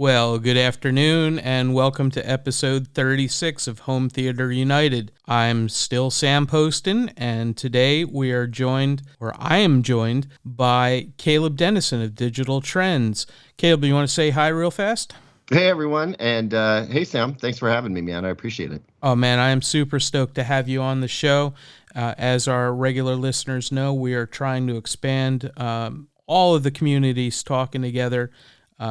Well, good afternoon and welcome to episode 36 of Home Theater United. I'm still Sam Poston, and today I am joined by Caleb Denison of Digital Trends. Caleb, you want to say hi real fast? Hey, everyone. And hey, Sam, thanks for having me, man. I appreciate it. Oh, man, I am super stoked to have you on the show. As our regular listeners know, we are trying to expand all of the communities talking together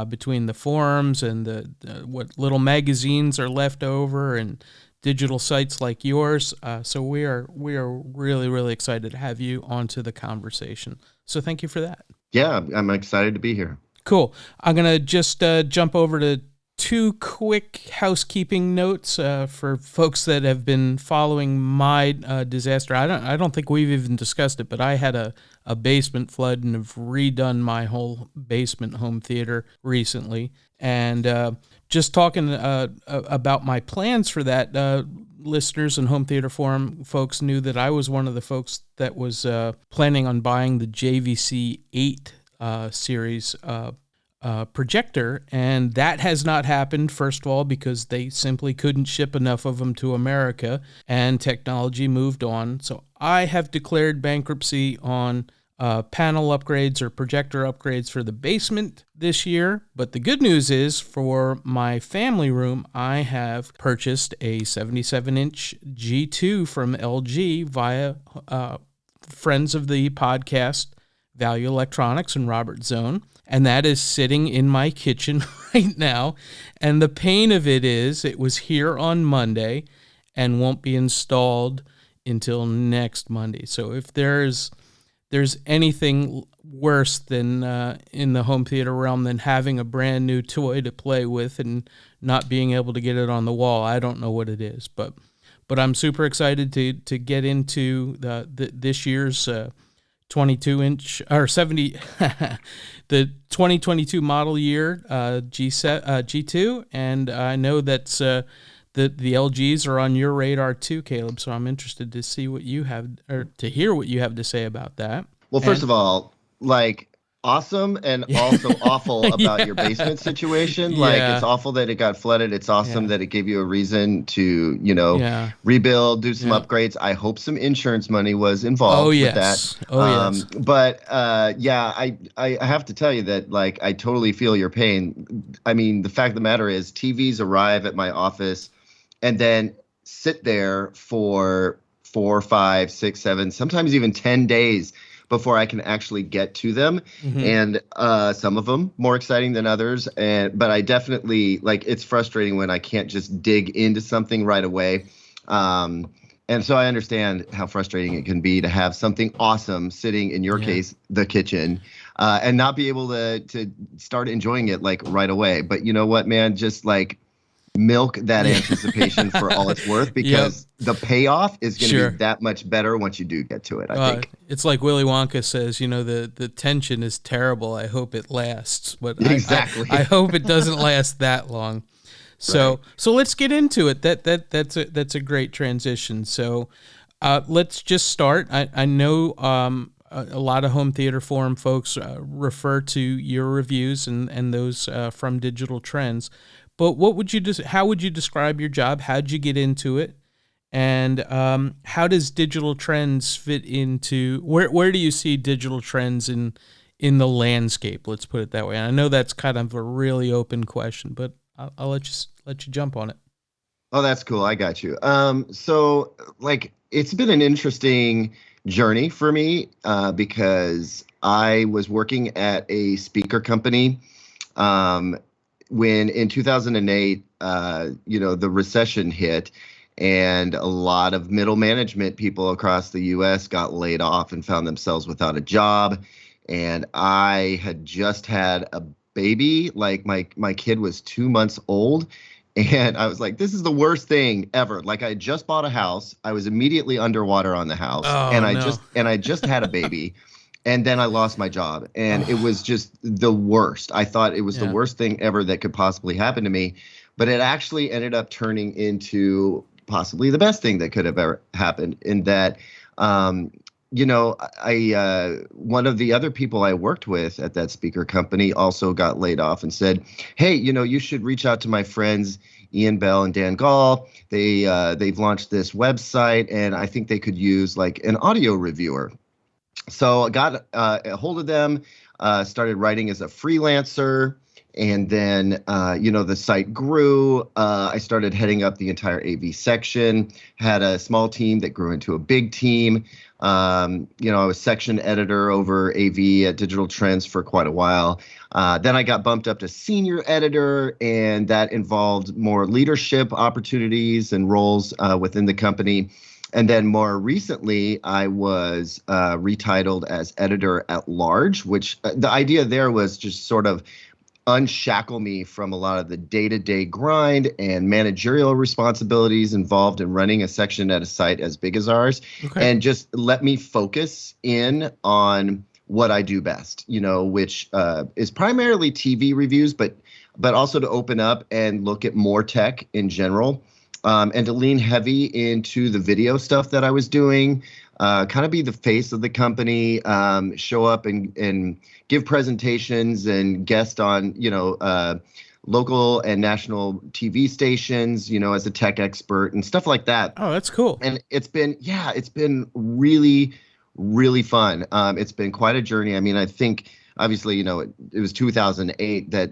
between the forums and the what little magazines are left over and digital sites like yours. So we are really, really excited to have you onto the conversation. So thank you for that. Yeah, I'm excited to be here. Cool. I'm going to just jump over to two quick housekeeping notes for folks that have been following my disaster. I don't think we've even discussed it, but I had a basement flood and have redone my whole basement home theater recently. And just talking about my plans for that, listeners and Home Theater Forum folks knew that I was one of the folks that was planning on buying the JVC 8 series projector, and that has not happened, first of all, because they simply couldn't ship enough of them to America, and technology moved on. So I have declared bankruptcy on panel upgrades or projector upgrades for the basement this year. But the good news is, for my family room, I have purchased a 77-inch G2 from LG via friends of the podcast, Value Electronics and Robert Zone. And that is sitting in my kitchen right now. And the pain of it is it was here on Monday and won't be installed until next Monday. So if there's anything worse than in the home theater realm than having a brand new toy to play with and not being able to get it on the wall, I don't know what it is. But I'm super excited to get into this year's 22-inch or 70, the 2022 model year G2, and I know that's the LGs are on your radar too, Caleb. So I'm interested to see what you have, or to hear what you have to say about that. Well, first of all, awesome and also awful about your basement situation. It's awful that it got flooded. It's awesome that it gave you a reason to, rebuild, do some upgrades. I hope some insurance money was involved with that. Yes. But I have to tell you that, I totally feel your pain. I mean, the fact of the matter is TVs arrive at my office and then sit there for 4, 5, 6, 7, sometimes even 10 days before I can actually get to them. Mm-hmm. And some of them more exciting than others. But I definitely, it's frustrating when I can't just dig into something right away. And so I understand how frustrating it can be to have something awesome sitting, in your case, the kitchen, and not be able to start enjoying it right away. But you know what, man, just milk that anticipation for all it's worth, because the payoff is going to be that much better once you do get to it, I think. It's like Willy Wonka says, the tension is terrible. I hope it lasts. But exactly. I hope it doesn't last that long. So let's get into it. That's a great transition. So let's just start. I know a lot of Home Theater Forum folks refer to your reviews and those from Digital Trends. But how would you describe your job? How'd you get into it? And how does Digital Trends fit into, where do you see Digital Trends in the landscape? Let's put it that way. And I know that's kind of a really open question, but I'll let you jump on it. Oh, that's cool. I got you. So it's been an interesting journey for me because I was working at a speaker company when in 2008, the recession hit, and a lot of middle management people across the U.S. got laid off and found themselves without a job. And I had just had a baby. My kid was 2 months old. And I was like, this is the worst thing ever. I just bought a house. I was immediately underwater on the house. I just had a baby. And then I lost my job, and it was just the worst. I thought it was the worst thing ever that could possibly happen to me, but it actually ended up turning into possibly the best thing that could have ever happened, in that one of the other people I worked with at that speaker company also got laid off and said, "Hey, you should reach out to my friends Ian Bell and Dan Gall. They've launched this website, and I think they could use like an audio reviewer." So I got a hold of them, started writing as a freelancer, and then the site grew. I started heading up the entire AV section, had a small team that grew into a big team. I was section editor over AV at Digital Trends for quite a while. Then I got bumped up to senior editor, and that involved more leadership opportunities and roles within the company. And then more recently, I was retitled as editor at large, which the idea there was just sort of unshackle me from a lot of the day-to-day grind and managerial responsibilities involved in running a section at a site as big as ours, and just let me focus in on what I do best, which is primarily TV reviews, but also to open up and look at more tech in general. And to lean heavy into the video stuff that I was doing, kind of be the face of the company, show up and give presentations and guest on, local and national TV stations, as a tech expert and stuff like that. Oh, that's cool. And it's been really, really fun. It's been quite a journey. I mean, I think obviously, it was 2008 that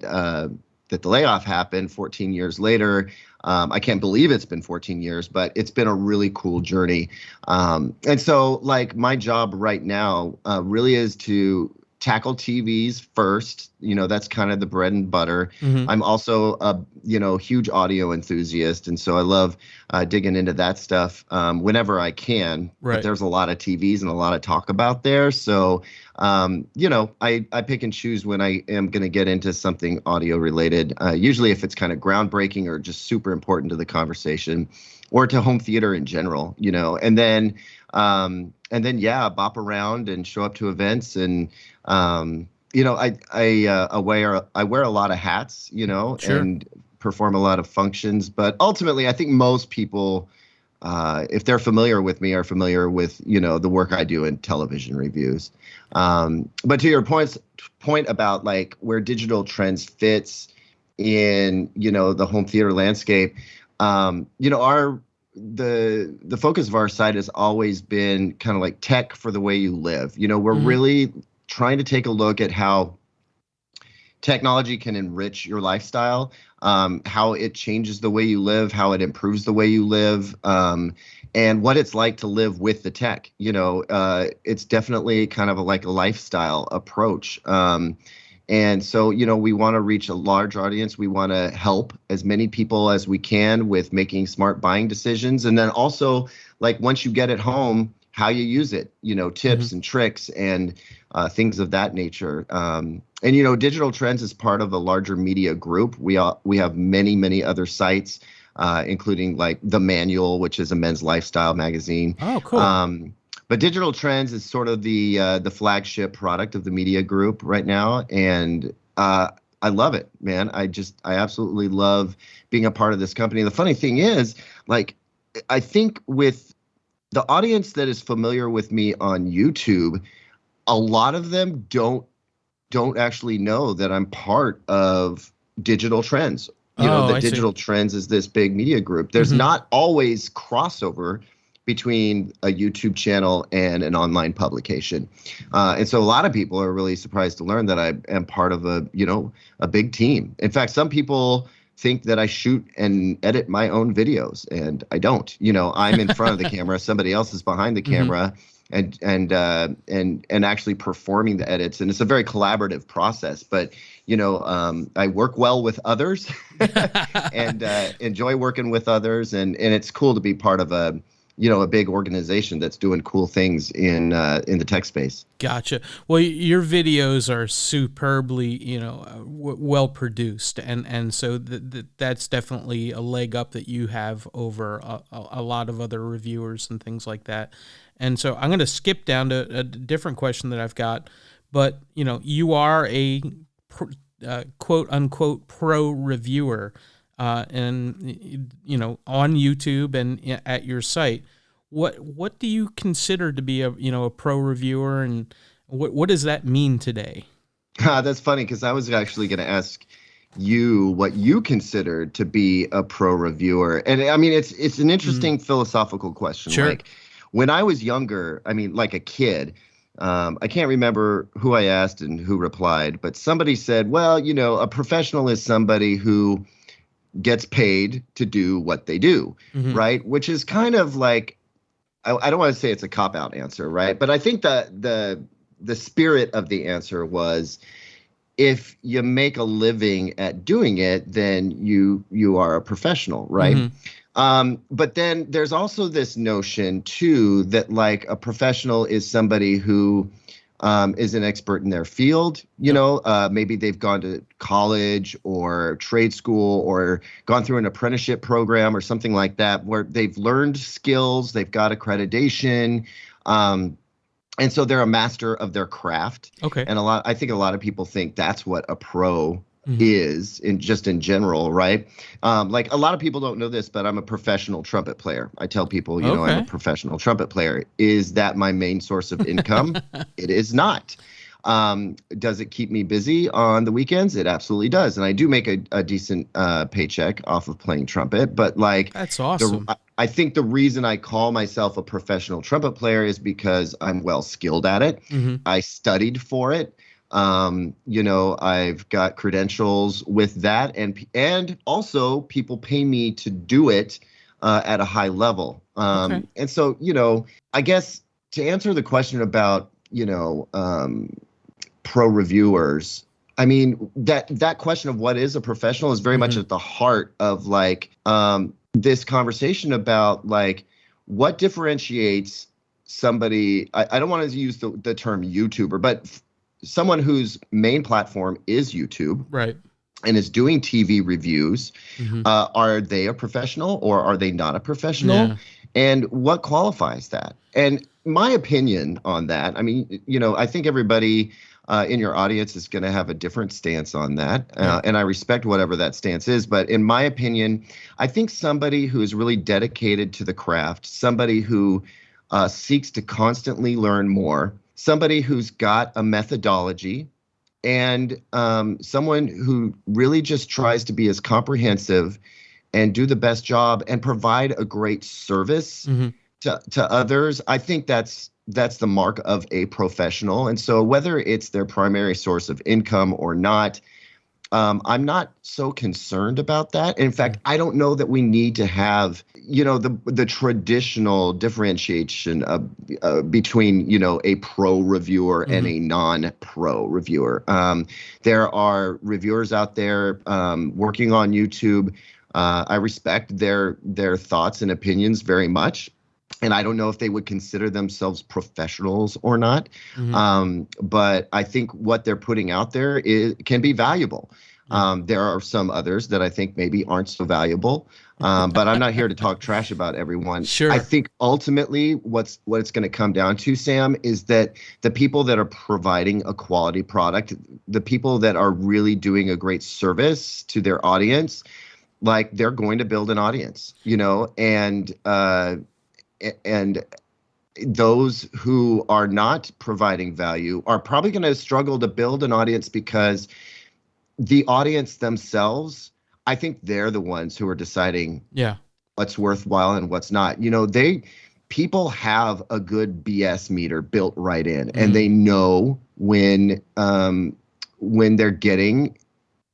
the layoff happened. 14 years later. I can't believe it's been 14 years, but it's been a really cool journey. And so like my job right now really is to tackle TVs first. That's kind of the bread and butter. Mm-hmm. I'm also a, huge audio enthusiast. And so I love digging into that stuff whenever I can. Right. But there's a lot of TVs and a lot of talk about there. So, I pick and choose when I am going to get into something audio related, usually if it's kind of groundbreaking or just super important to the conversation or to home theater in general, and then bop around and show up to events and, I wear a lot of hats, sure. And perform a lot of functions, but ultimately I think most people, if they're familiar with me, are familiar with, the work I do in television reviews. But to your point about like where Digital Trends fits in, the home theater landscape, the focus of our site has always been kind of like tech for the way you live. We're mm-hmm. really trying to take a look at how technology can enrich your lifestyle, how it changes the way you live, how it improves the way you live, and what it's like to live with the tech. It's definitely kind of like a lifestyle approach. And so, we want to reach a large audience. We want to help as many people as we can with making smart buying decisions. And then also, like, once you get it home, how you use it, tips mm-hmm. and tricks and things of that nature. And, Digital Trends is part of a larger media group. We have many, many other sites, including like The Manual, which is a men's lifestyle magazine. Oh, cool. But Digital Trends is sort of the flagship product of the media group right now. And I love it, man. I absolutely love being a part of this company. The funny thing is, like, I think with the audience that is familiar with me on YouTube, a lot of them don't actually know that I'm part of Digital Trends. Digital Trends is this big media group. There's mm-hmm. not always crossover between a YouTube channel and an online publication. And so a lot of people are really surprised to learn that I am part of a big team. In fact, some people think that I shoot and edit my own videos, and I don't. I'm in front of the camera, somebody else is behind the camera, mm-hmm. and actually performing the edits, and it's a very collaborative process. But I work well with others, and enjoy working with others, and it's cool to be part of a big organization that's doing cool things in the tech space. Gotcha. Well, your videos are superbly, well produced, and so that's definitely a leg up that you have over a lot of other reviewers and things like that. And so I'm going to skip down to a different question that I've got, but you are a quote unquote pro reviewer. And on YouTube and at your site, what do you consider to be a pro reviewer, and what does that mean today? That's funny because I was actually going to ask you what you considered to be a pro reviewer. And I mean, it's an interesting philosophical question. Sure. Like when I was younger, I mean, like a kid, I can't remember who I asked and who replied, but somebody said, well, a professional is somebody who gets paid to do what they do, right? Which is kind of like, I don't want to say it's a cop-out answer, right? But I think that the spirit of the answer was, if you make a living at doing it, then you are a professional, right? But then there's also this notion too that like a professional is somebody who is an expert in their field. Maybe they've gone to college or trade school or gone through an apprenticeship program or something like that, where they've learned skills, they've got accreditation. And so they're a master of their craft. Okay. And I think a lot of people think that's what a pro is in general, right? Like a lot of people don't know this, but I'm a professional trumpet player. I tell people, I'm a professional trumpet player. Is that my main source of income? It is not. Does it keep me busy on the weekends? It absolutely does. And I do make a decent paycheck off of playing trumpet, but like that's awesome. I think the reason I call myself a professional trumpet player is because I'm well skilled at it. I studied for it. I've got credentials with that, and also people pay me to do it at a high level. And so, I guess to answer the question about, pro reviewers, I mean, that question of what is a professional is very much at the heart of like this conversation about like what differentiates somebody. I don't want to use the term YouTuber, but someone whose main platform is YouTube, right, and is doing TV reviews. Are they a professional or are they not a professional? Yeah. And what qualifies that? And my opinion on that, I mean, I think everybody in your audience is going to have a different stance on that. And I respect whatever that stance is. But in my opinion, I think somebody who is really dedicated to the craft, somebody who seeks to constantly learn more, somebody who's got a methodology, and someone who really just tries to be as comprehensive and do the best job and provide a great service to others. I think that's the mark of a professional. And so whether it's their primary source of income or not, I'm not so concerned about that. In fact, I don't know that we need to have, the traditional differentiation between, a pro reviewer and a non-pro reviewer. There are reviewers out there working on YouTube. I respect their thoughts and opinions very much. And I don't know if they would consider themselves professionals or not. But I think what they're putting out there can be valuable. There are some others that I think maybe aren't so valuable. But I'm not here to talk trash about everyone. Sure. I think ultimately what it's going to come down to, Sam, is that the people that are providing a quality product, the people that are really doing a great service to their audience, like they're going to build an audience, and those who are not providing value are probably going to struggle to build an audience, because the audience themselves, I think they're the ones who are deciding what's worthwhile and what's not. People have a good BS meter built right in, and they know when they're getting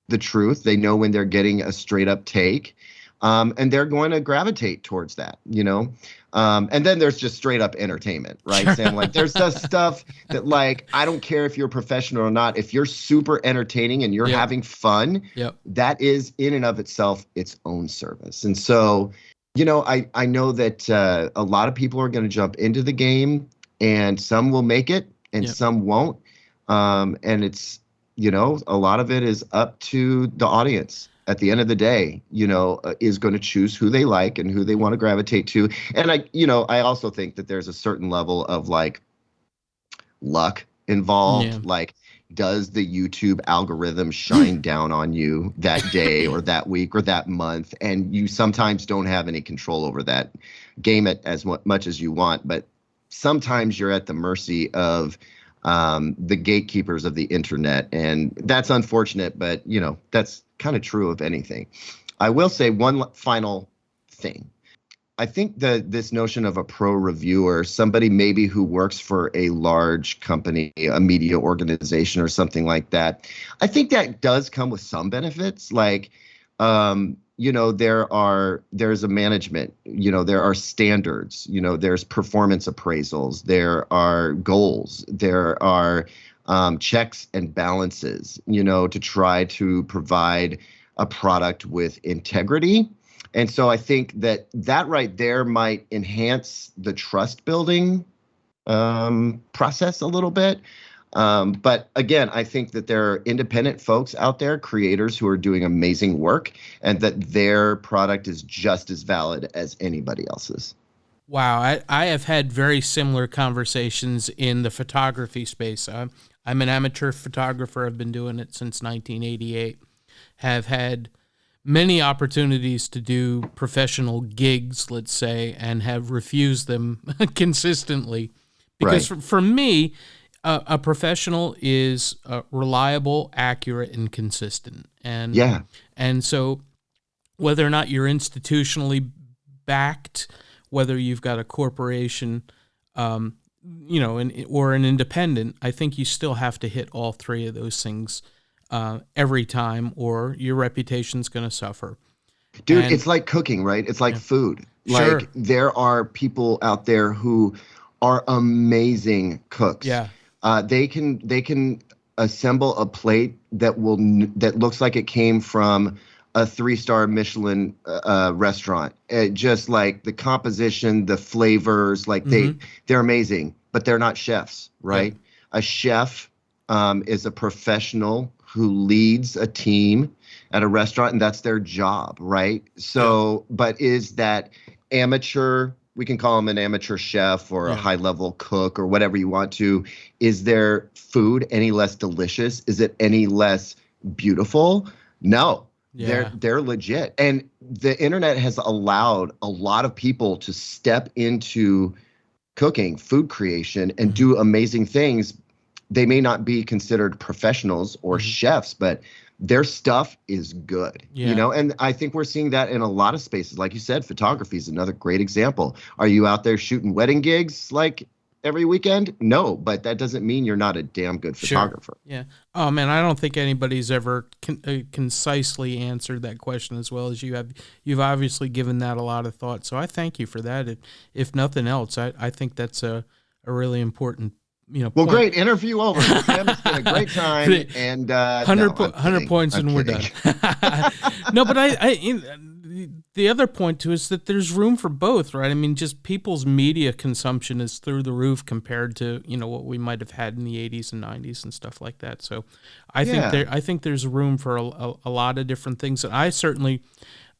the truth. They know when they're getting a straight up take. And they're going to gravitate towards that, and then there's just straight up entertainment, right, Sam? Like there's the stuff that, like, I don't care if you're a professional or not. If you're super entertaining and you're having fun, that is in and of itself its own service. And so, I know that a lot of people are going to jump into the game, and some will make it and some won't. And it's, a lot of it is up to the audience. At the end of the day, is going to choose who they like and who they want to gravitate to. And I also think that there's a certain level of like luck involved. Like does the YouTube algorithm shine down on you that day or that week or that month, and you sometimes don't have any control over that. Game it as much as you want, but sometimes you're at the mercy of the gatekeepers of the internet, and that's unfortunate, but that's kind of true of anything. I will say one final thing. I think that this notion of a pro reviewer, somebody maybe who works for a large company, a media organization or something like that, I think that does come with some benefits. Like, there's a management, there are standards, there's performance appraisals, there are goals, there are checks and balances, to try to provide a product with integrity. And so I think that right there might enhance the trust building process a little bit. But again, I think that there are independent folks out there, creators who are doing amazing work, and that their product is just as valid as anybody else's. Wow, I have had very similar conversations in the photography space. I'm an amateur photographer. I've been doing it since 1988. Have had many opportunities to do professional gigs, let's say, and have refused them consistently. Because for me, a professional is reliable, accurate, and consistent. And so whether or not you're institutionally backed, whether you've got a corporation, or an independent, I think you still have to hit all three of those things every time, or your reputation's going to suffer. Dude, it's like cooking, right? It's like food. Sure. Like, there are people out there who are amazing cooks. Yeah. They can assemble a plate that looks like it came from a 3-star Michelin restaurant. Just like the composition, the flavors, like they're amazing, but they're not chefs, right? Yeah. A chef is a professional who leads a team at a restaurant, and that's their job, right? So, but is that amateur, we can call him an amateur chef or a high-level cook or whatever you want to, is their food any less delicious? Is it any less beautiful? No. Yeah. They're legit. And the internet has allowed a lot of people to step into cooking, food creation, and do amazing things. They may not be considered professionals or chefs, but their stuff is good, and I think we're seeing that in a lot of spaces. Like you said, photography is another great example. Are you out there shooting wedding gigs like every weekend? No, but that doesn't mean you're not a damn good photographer. Sure. Yeah. Oh man, I don't think anybody's ever concisely answered that question as well as you have. You've obviously given that a lot of thought, so I thank you for that. If nothing else, I think that's a really important. Well, point. Great interview over. Tim, it's been a great time, and 100 points, and we're done. No, but the other point too is that there's room for both, right? I mean, just people's media consumption is through the roof compared to what we might have had in the 80s and 90s and stuff like that. So, I think there's room for a lot of different things, and I certainly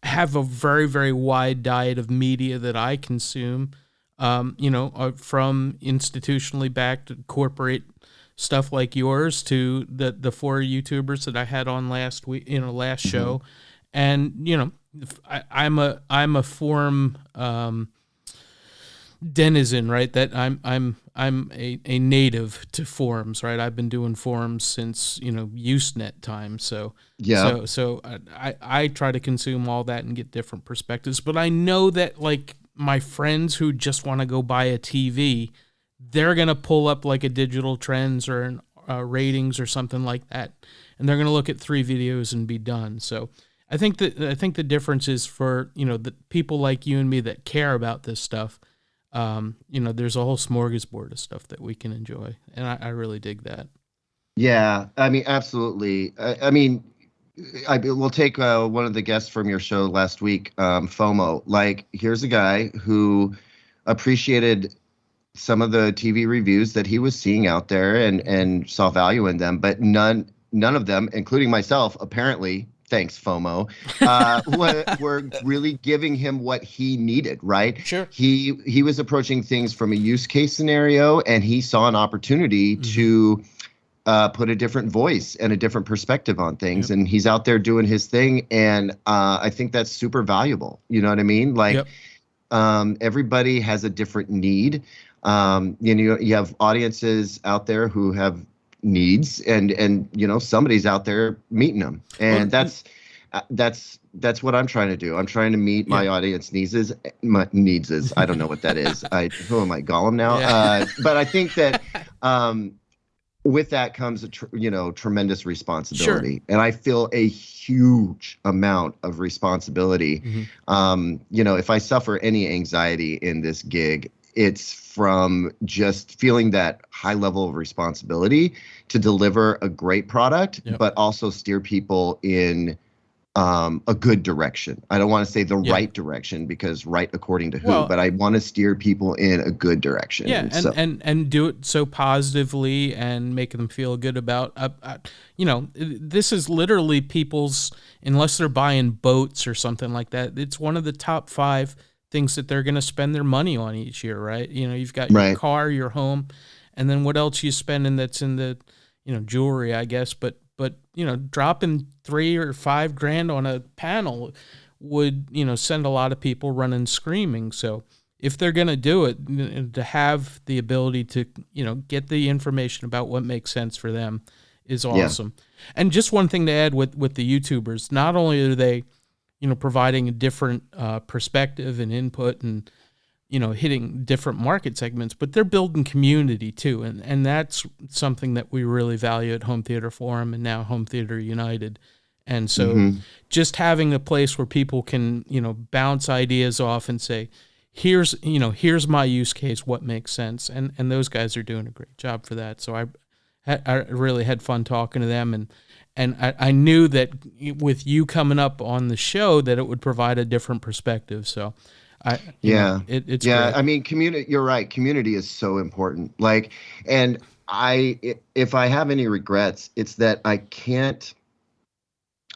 have a very, very wide diet of media that I consume. From institutionally backed corporate stuff like yours to the 4 YouTubers that I had on last week, last show, and I'm a forum denizen, right? That I'm a native to forums, right? I've been doing forums since Usenet time, so I try to consume all that and get different perspectives, but I know that like my friends who just want to go buy a TV, they're going to pull up like a Digital Trends or an ratings or something like that, and they're going to look at 3 videos and be done. So I think the difference is for the people like you and me that care about this stuff. There's a whole smorgasbord of stuff that we can enjoy, and I really dig that. Yeah, I mean, absolutely. We'll take one of the guests from your show last week, FOMO. Like, here's a guy who appreciated some of the TV reviews that he was seeing out there and saw value in them, but none of them, including myself, apparently, thanks FOMO, were really giving him what he needed, right? Sure. He was approaching things from a use case scenario, and he saw an opportunity to put a different voice and a different perspective on things. Yep. And he's out there doing his thing. And I think that's super valuable. You know what I mean? Like, Yep. Everybody has a different need. You have audiences out there who have needs, and somebody's out there meeting them. And that's what I'm trying to do. I'm trying to meet my audience needs. My needs is, I don't know what that is. Who am I, Gollum now? Yeah. But I think that with that comes a tremendous responsibility. Sure. And I feel a huge amount of responsibility. If I suffer any anxiety in this gig, it's from just feeling that high level of responsibility to deliver a great product, but also steer people in a good direction. I don't want to say the right direction, because right according to who, but I want to steer people in a good direction. Yeah, and do it so positively and make them feel good about, this is literally people's, unless they're buying boats or something like that, it's one of the top 5 things that they're going to spend their money on each year, right? You've got your car, your home, and then what else you spending that's in the, jewelry, I guess, but dropping $3 or $5 grand on a panel would, send a lot of people running screaming. So if they're going to do it, to have the ability to, get the information about what makes sense for them is awesome. And just one thing to add with the YouTubers, not only are they, providing a different perspective and input and, hitting different market segments, but they're building community too. And that's something that we really value at Home Theater Forum and now Home Theater United. And so just having a place where people can, bounce ideas off and say, here's my use case, what makes sense. And those guys are doing a great job for that. So I really had fun talking to them, and I knew that with you coming up on the show that it would provide a different perspective. So it's great. I mean, community, you're right. Community is so important. Like, and if I have any regrets, it's that I can't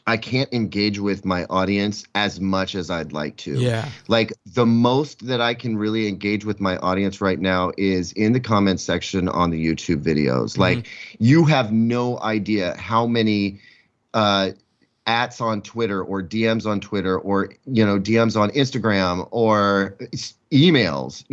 engage with my audience as much as I'd like to. Yeah. Like, the most that I can really engage with my audience right now is in the comments section on the YouTube videos. Like, you have no idea how many ats on Twitter or DMs on Twitter or, DMs on Instagram or emails,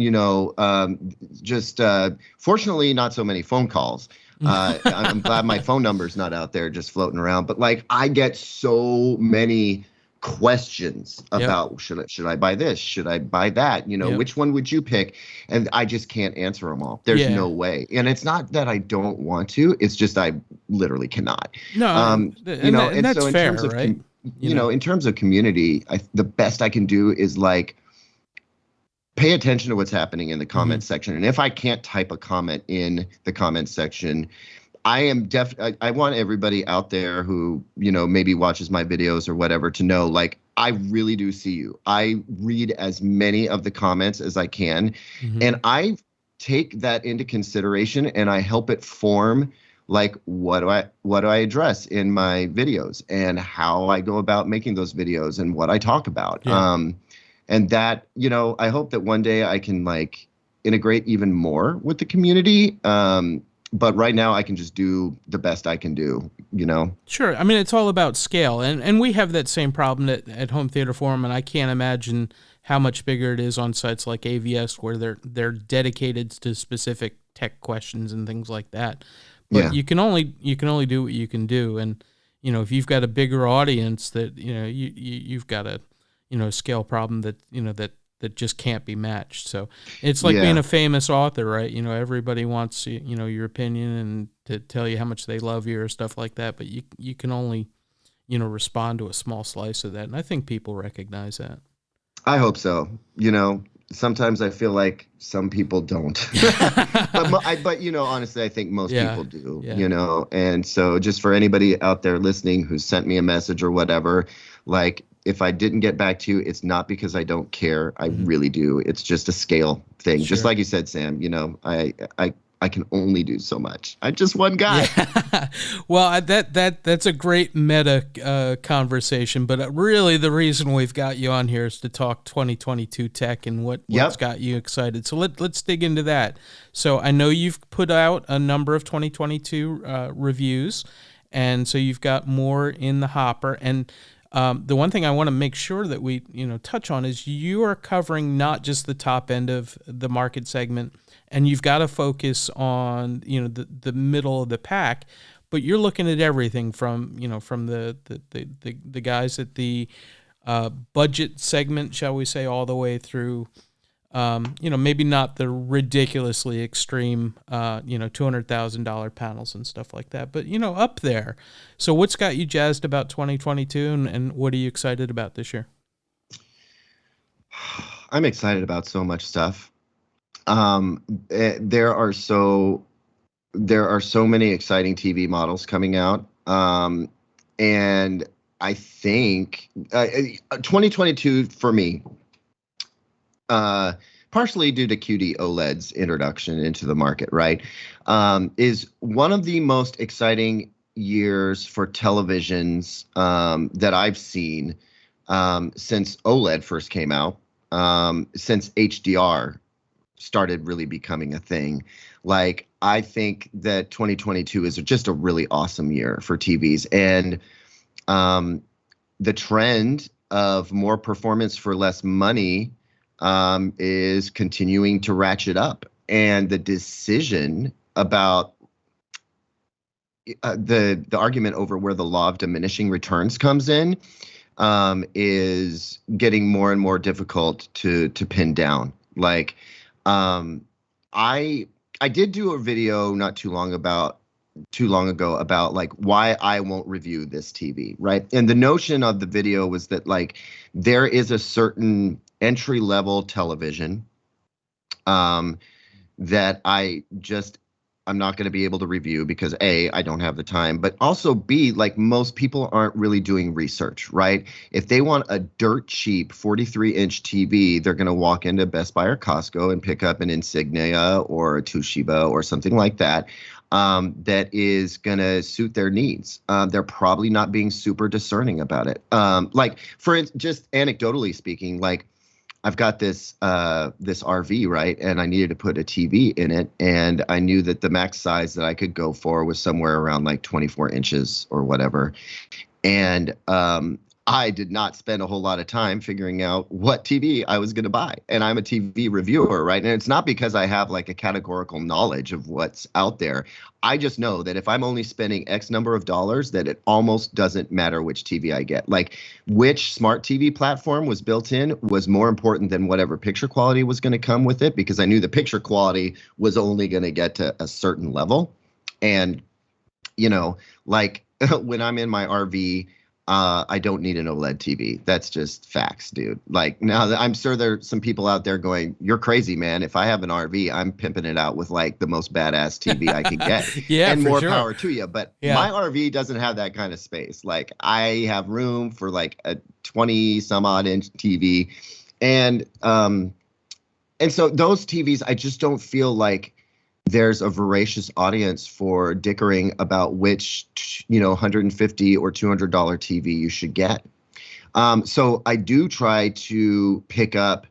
fortunately not so many phone calls. I'm glad my phone number's not out there just floating around, but like, I get so many questions about should I buy this? Should I buy that? Which one would you pick? And I just can't answer them all. There's no way. And it's not that I don't want to, it's just I literally cannot. No, and that's so in fair, terms of right? in terms of community, the best I can do is like pay attention to what's happening in the comment section. And if I can't type a comment in the comment section, I want everybody out there who, maybe watches my videos or whatever to know, like, I really do see you. I read as many of the comments as I can. And I take that into consideration and I help it form, like, what do I address in my videos and how I go about making those videos and what I talk about. And that, I hope that one day I can, like, integrate even more with the community. But right now I can just do the best I can do, Sure. I mean, it's all about scale. And we have that same problem at Home Theater Forum, and I can't imagine how much bigger it is on sites like AVS where they're dedicated to specific tech questions and things like that. But you can only do what you can do. And, if you've got a bigger audience that, you've got a, scale problem that, that just can't be matched. So it's like being a famous author, right? Everybody wants, your opinion and to tell you how much they love you or stuff like that. But you can only, respond to a small slice of that. And I think people recognize that. I hope so. Sometimes I feel like some people don't, but honestly, I think most people do, and so just for anybody out there listening who sent me a message or whatever, like, if I didn't get back to you, it's not because I don't care. I really do. It's just a scale thing. Sure. Just like you said, Sam, I I can only do so much. I'm just one guy. Yeah. Well, that's a great meta conversation, but really the reason we've got you on here is to talk 2022 tech and what's got you excited. So let's dig into that. So I know you've put out a number of 2022 reviews, and so you've got more in the hopper. And the one thing I want to make sure that we touch on is you are covering not just the top end of the market segment, and you've got to focus on the middle of the pack, but you're looking at everything from the guys at the budget segment, shall we say, all the way through maybe not the ridiculously extreme $200,000 panels and stuff like that, but up there. So what's got you jazzed about 2022, and what are you excited about this year? I'm excited about so much stuff. There are so many exciting TV models coming out, and I think 2022 for me, partially due to QD OLED's introduction into the market, right, is one of the most exciting years for televisions that I've seen since OLED first came out, since HDR started really becoming a thing. Like, I think that 2022 is just a really awesome year for TVs, and the trend of more performance for less money is continuing to ratchet up, and the decision about the argument over where the law of diminishing returns comes in is getting more and more difficult to pin down. Like, I did do a video not too long ago about like why I won't review this TV, right? And the notion of the video was that like there is a certain entry level television that I'm not going to be able to review because A, I don't have the time, but also B, like most people aren't really doing research, right? If they want a dirt cheap 43-inch TV, they're going to walk into Best Buy or Costco and pick up an Insignia or a Toshiba or something like that. That is going to suit their needs. They're probably not being super discerning about it. Like, for just anecdotally speaking, like I've got this RV, right? And I needed to put a TV in it. And I knew that the max size that I could go for was somewhere around like 24 inches or whatever. And I did not spend a whole lot of time figuring out what TV I was going to buy. And I'm a TV reviewer, right? And it's not because I have like a categorical knowledge of what's out there. I just know that if I'm only spending X number of dollars, that it almost doesn't matter which TV I get. Like, which smart TV platform was built in was more important than whatever picture quality was going to come with it, because I knew the picture quality was only going to get to a certain level. And, like when I'm in my RV, I don't need an OLED TV. That's just facts, dude. Like, now I'm sure there's some people out there going, "You're crazy, man. If I have an RV, I'm pimping it out with like the most badass TV I can get." Yeah, and for more sure. power to you. But my RV doesn't have that kind of space. Like, I have room for like a 20 some odd inch TV. And so those TVs, I just don't feel like there's a voracious audience for dickering about which, $150 or $200 TV you should get. So I do try to pick up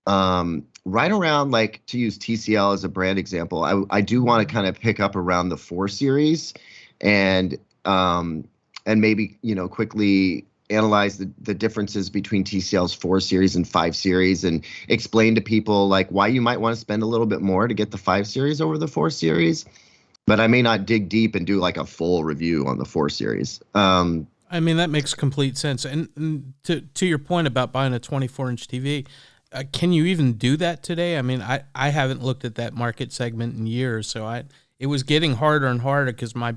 right around, like, to use TCL as a brand example, I do want to kind of pick up around the 4 series and maybe, quickly analyze the differences between TCL's 4 series and 5 series and explain to people like why you might want to spend a little bit more to get the 5 series over the 4 series. But I may not dig deep and do like a full review on the 4 series. I mean, that makes complete sense. And to your point about buying a 24-inch TV, can you even do that today? I mean, I haven't looked at that market segment in years, so it was getting harder and harder because my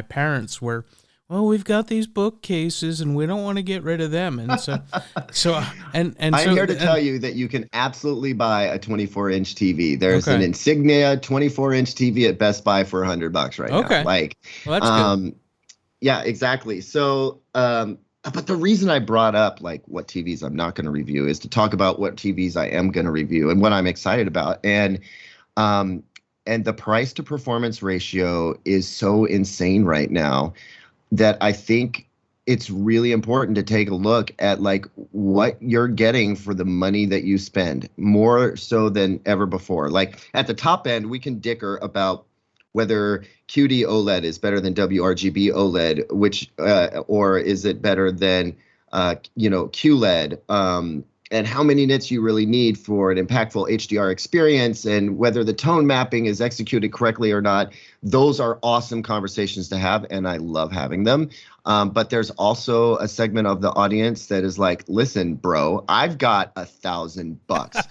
parents were, well, we've got these bookcases and we don't want to get rid of them. And I'm here to tell you that you can absolutely buy a 24-inch TV. There's an Insignia 24-inch TV at Best Buy for $100 right now. Like, well, that's good. Yeah, exactly. So, but the reason I brought up like what TVs I'm not going to review is to talk about what TVs I am going to review and what I'm excited about. And And the price to performance ratio is so insane right now that I think it's really important to take a look at like what you're getting for the money that you spend, more so than ever before. Like at the top end, we can dicker about whether QD OLED is better than WRGB OLED, which or is it better than QLED, and how many nits you really need for an impactful HDR experience, and whether the tone mapping is executed correctly or not. Those are awesome conversations to have, and I love having them. But there's also a segment of the audience that is like, listen, bro, I've got $1,000,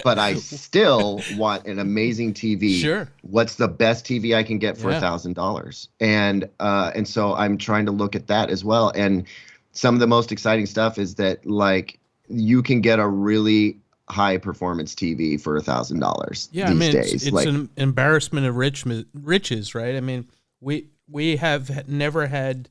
but I still want an amazing TV. Sure. What's the best TV I can get for $1,000? And so I'm trying to look at that as well. And some of the most exciting stuff is that like you can get a really high performance TV for $1,000 these days. It's like an embarrassment of riches, right? I mean, we have never had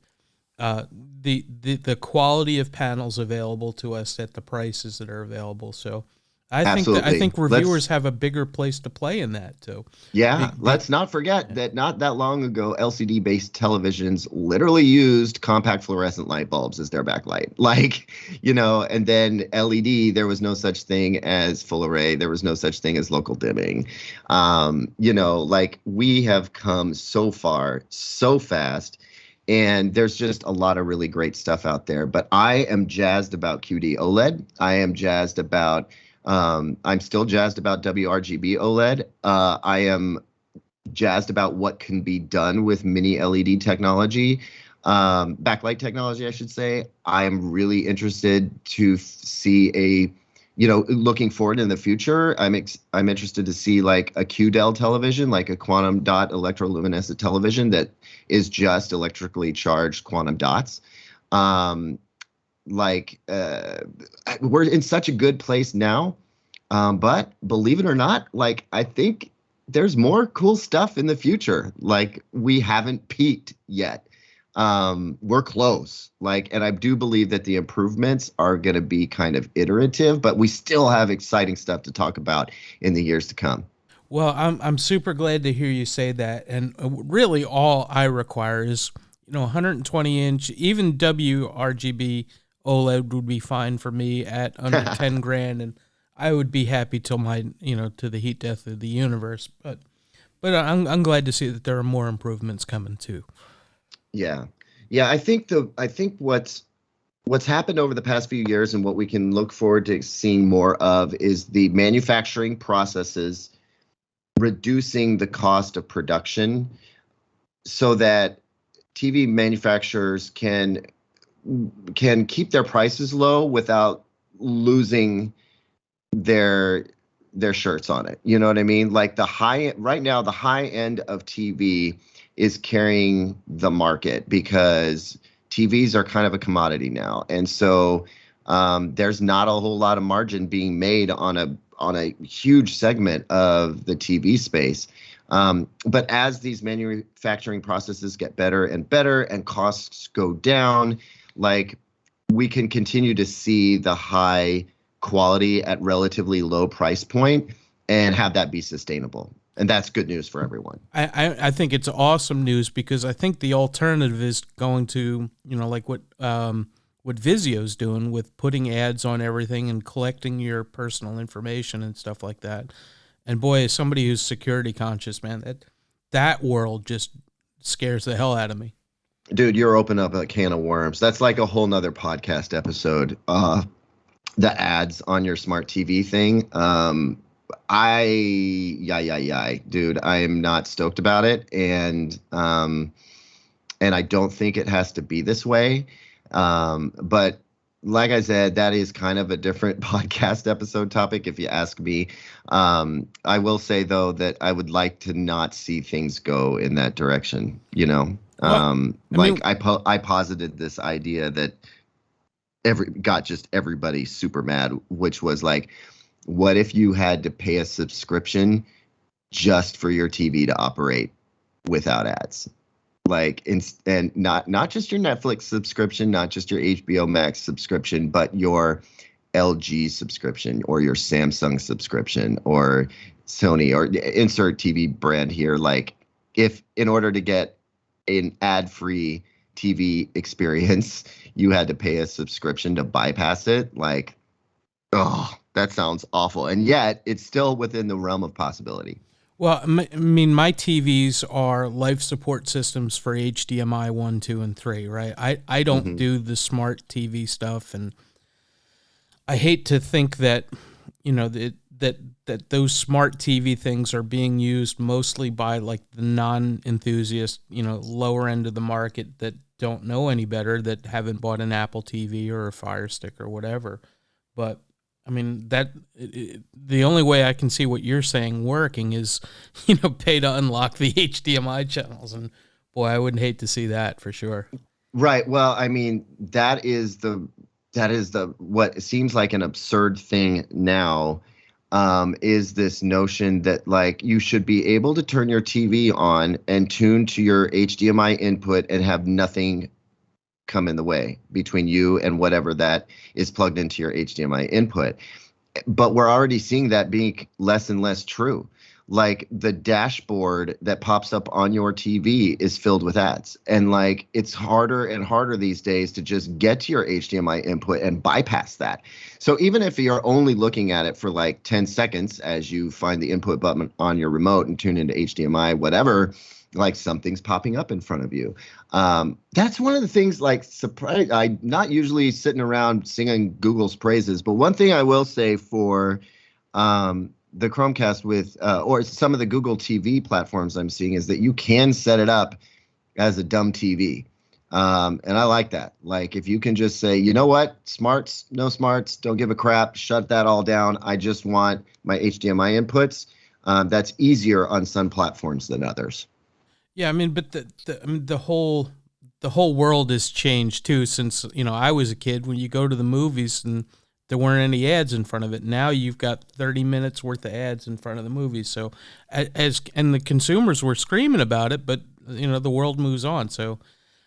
the quality of panels available to us at the prices that are available. So I think reviewers have a bigger place to play in that too. Yeah, let's not forget that not that long ago, LCD-based televisions literally used compact fluorescent light bulbs as their backlight. Like, and then LED, there was no such thing as full array. There was no such thing as local dimming. Like we have come so far, so fast. And there's just a lot of really great stuff out there. But I am jazzed about QD OLED. I am jazzed about I'm still jazzed about WRGB OLED. I am jazzed about what can be done with mini LED technology, backlight technology, I should say. I am really interested to see looking forward in the future. I'm interested to see like a QDEL television, like a quantum dot electroluminescent television that is just electrically charged quantum dots. We're in such a good place now, but believe it or not, like I think there's more cool stuff in the future. Like we haven't peaked yet. We're close. And I do believe that the improvements are going to be kind of iterative, but we still have exciting stuff to talk about in the years to come. Well, I'm super glad to hear you say that. And really all I require is 120 inch, even WRGB OLED would be fine for me at under 10 grand, and I would be happy till to the heat death of the universe. But I'm glad to see that there are more improvements coming too. Yeah. I think what's happened over the past few years and what we can look forward to seeing more of is the manufacturing processes reducing the cost of production so that TV manufacturers can keep their prices low without losing their shirts on it. You know what I mean? Like right now, the high end of TV is carrying the market because TVs are kind of a commodity now. And so there's not a whole lot of margin being made on a huge segment of the TV space. But as these manufacturing processes get better and better and costs go down, like we can continue to see the high quality at relatively low price point and have that be sustainable. And that's good news for everyone. I think it's awesome news because I think the alternative is going to, like what Vizio's doing with putting ads on everything and collecting your personal information and stuff like that. And boy, as somebody who's security conscious, man, that world just scares the hell out of me. Dude, you're opening up a can of worms. That's like a whole nother podcast episode. The ads on your smart TV thing. Dude, I am not stoked about it. And I don't think it has to be this way. But like I said, that is kind of a different podcast episode topic, if you ask me. I will say, though, that I would like to not see things go in that direction, I posited this idea that got just everybody super mad, which was like, what if you had to pay a subscription just for your TV to operate without ads? And not just your Netflix subscription, not just your HBO Max subscription, but your LG subscription or your Samsung subscription or Sony or insert TV brand here. Like if in order to get an ad-free TV experience, you had to pay a subscription to bypass it. Like, oh, that sounds awful. And yet it's still within the realm of possibility. Well, I mean, my TVs are life support systems for HDMI 1, 2, and 3, right? I don't do the smart TV stuff, and I hate to think that, that those smart TV things are being used mostly by like the non-enthusiast, lower end of the market that don't know any better, that haven't bought an Apple TV or a Fire Stick or whatever. But I mean, the only way I can see what you're saying working is, pay to unlock the HDMI channels. And boy, I wouldn't hate to see that for sure. Right. Well, I mean, that is what seems like an absurd thing now, is this notion that like you should be able to turn your TV on and tune to your HDMI input and have nothing come in the way between you and whatever that is plugged into your HDMI input. But we're already seeing that being less and less true. Like the dashboard that pops up on your TV is filled with ads. And like it's harder and harder these days to just get to your HDMI input and bypass that. So even if you're only looking at it for like 10 seconds as you find the input button on your remote and tune into HDMI, whatever, like something's popping up in front of you. That's one of the things like surprise. I'm not usually sitting around singing Google's praises, but one thing I will say for the Chromecast with or some of the Google TV platforms I'm seeing is that you can set it up as a dumb TV. And I like that. Like if you can just say, you know what, smarts, no smarts, don't give a crap, shut that all down. I just want my HDMI inputs. That's easier on some platforms than others. Yeah, I mean, but the whole world has changed too since, I was a kid. When you go to the movies and there weren't any ads in front of it. Now you've got 30 minutes worth of ads in front of the movies. So and the consumers were screaming about it, but the world moves on. So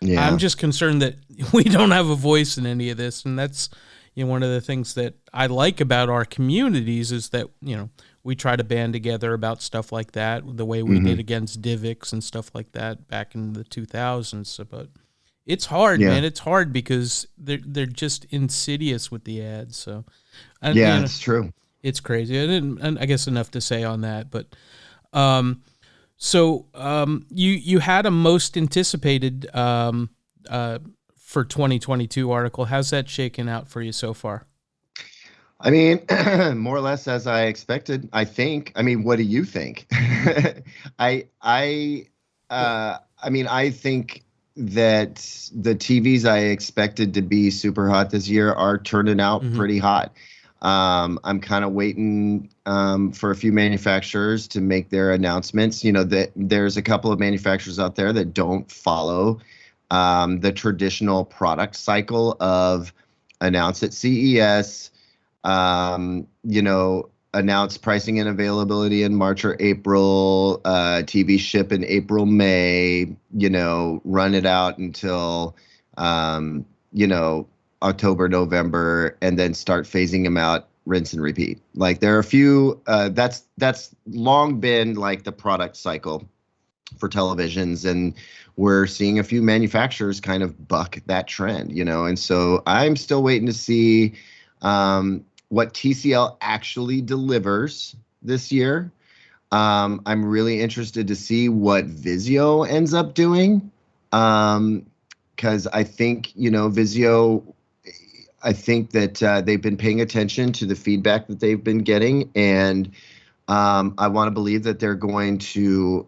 yeah. I'm just concerned that we don't have a voice in any of this. And that's, one of the things that I like about our communities is that, we try to band together about stuff like that, the way we did against DivX and stuff like that back in the 2000s. So, but it's hard, man. It's hard because they're just insidious with the ads. So, it's true. It's crazy. And I guess enough to say on that. But so you had a most anticipated for 2022 article. How's that shaken out for you so far? I mean, more or less as I expected, I think. I mean, what do you think? I mean, I think that the TVs I expected to be super hot this year are turning out pretty hot. I'm kind of waiting for a few manufacturers to make their announcements. There's a couple of manufacturers out there that don't follow the traditional product cycle of announce at CES, announce pricing and availability in March or April, TV ship in April, May, run it out until, October, November, and then start phasing them out, rinse and repeat. Like there are a few, that's long been like the product cycle for televisions, and we're seeing a few manufacturers kind of buck that trend, and so I'm still waiting to see, what TCL actually delivers this year. I'm really interested to see what Vizio ends up doing, because I think, Vizio, I think that they've been paying attention to the feedback that they've been getting, and I want to believe that they're going to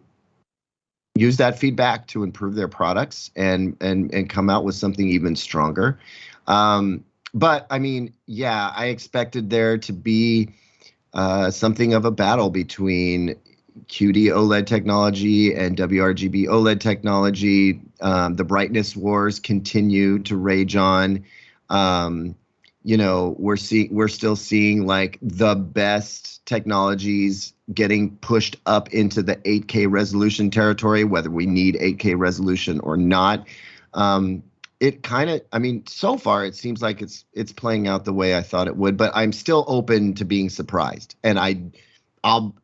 use that feedback to improve their products and come out with something even stronger. But I mean, yeah, I expected there to be something of a battle between QD OLED technology and WRGB OLED technology. The brightness wars continue to rage on. We're still seeing like the best technologies getting pushed up into the 8K resolution territory, whether we need 8K resolution or not. it kind of, I mean, so far it seems like it's playing out the way I thought it would, but I'm still open to being surprised. And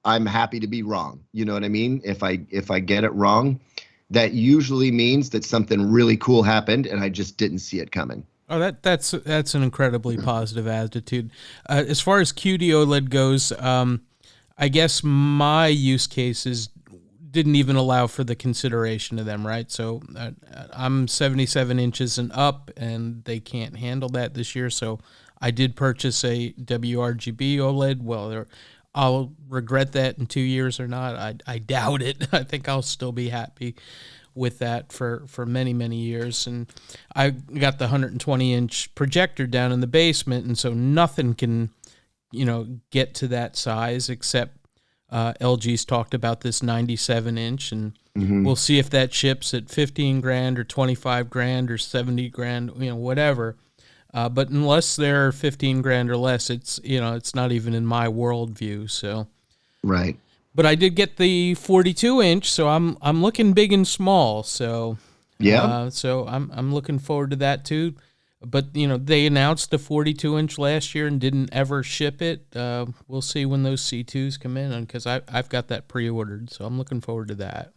I'm happy to be wrong. You know what I mean? If I get it wrong, that usually means that something really cool happened and I just didn't see it coming. Oh, that's an incredibly positive attitude. As far as QD OLED goes, I guess my use cases didn't even allow for the consideration of them, right? So I'm 77 inches and up, and they can't handle that this year. So I did purchase a WRGB OLED. Well, I'll regret that in 2 years or not. I doubt it. I think I'll still be happy with that for many, many years. And I got the 120-inch projector down in the basement, and so nothing can, get to that size except LG's talked about this 97-inch, and we'll see if that ships at 15 grand or 25 grand or 70 grand, whatever. But unless they're 15 grand or less, it's not even in my worldview. So, right. But I did get the 42-inch, so I'm looking big and small. So yeah. So I'm looking forward to that too. But they announced the 42-inch last year and didn't ever ship it. We'll see when those C2s come in, because I've got that pre-ordered, so I'm looking forward to that.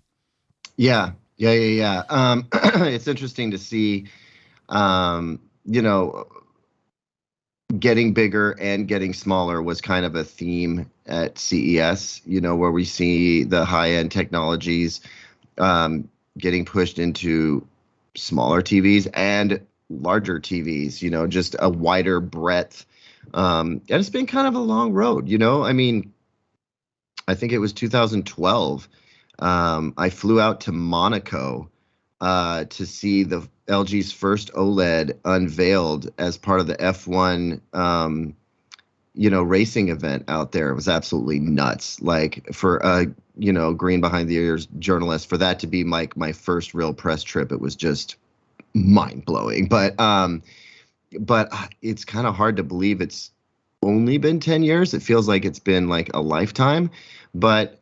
Yeah. It's interesting to see, getting bigger and getting smaller was kind of a theme at CES, where we see the high-end technologies getting pushed into smaller TVs and larger TVs, just a wider breadth. And it's been kind of a long road, I mean, I think it was 2012. I flew out to Monaco to see the LG's first OLED unveiled as part of the F1, racing event out there. It was absolutely nuts. Like, for a, green behind the ears journalist, for that to be like my first real press trip, it was just mind blowing. But it's kind of hard to believe it's only been 10 years. It feels like it's been like a lifetime. But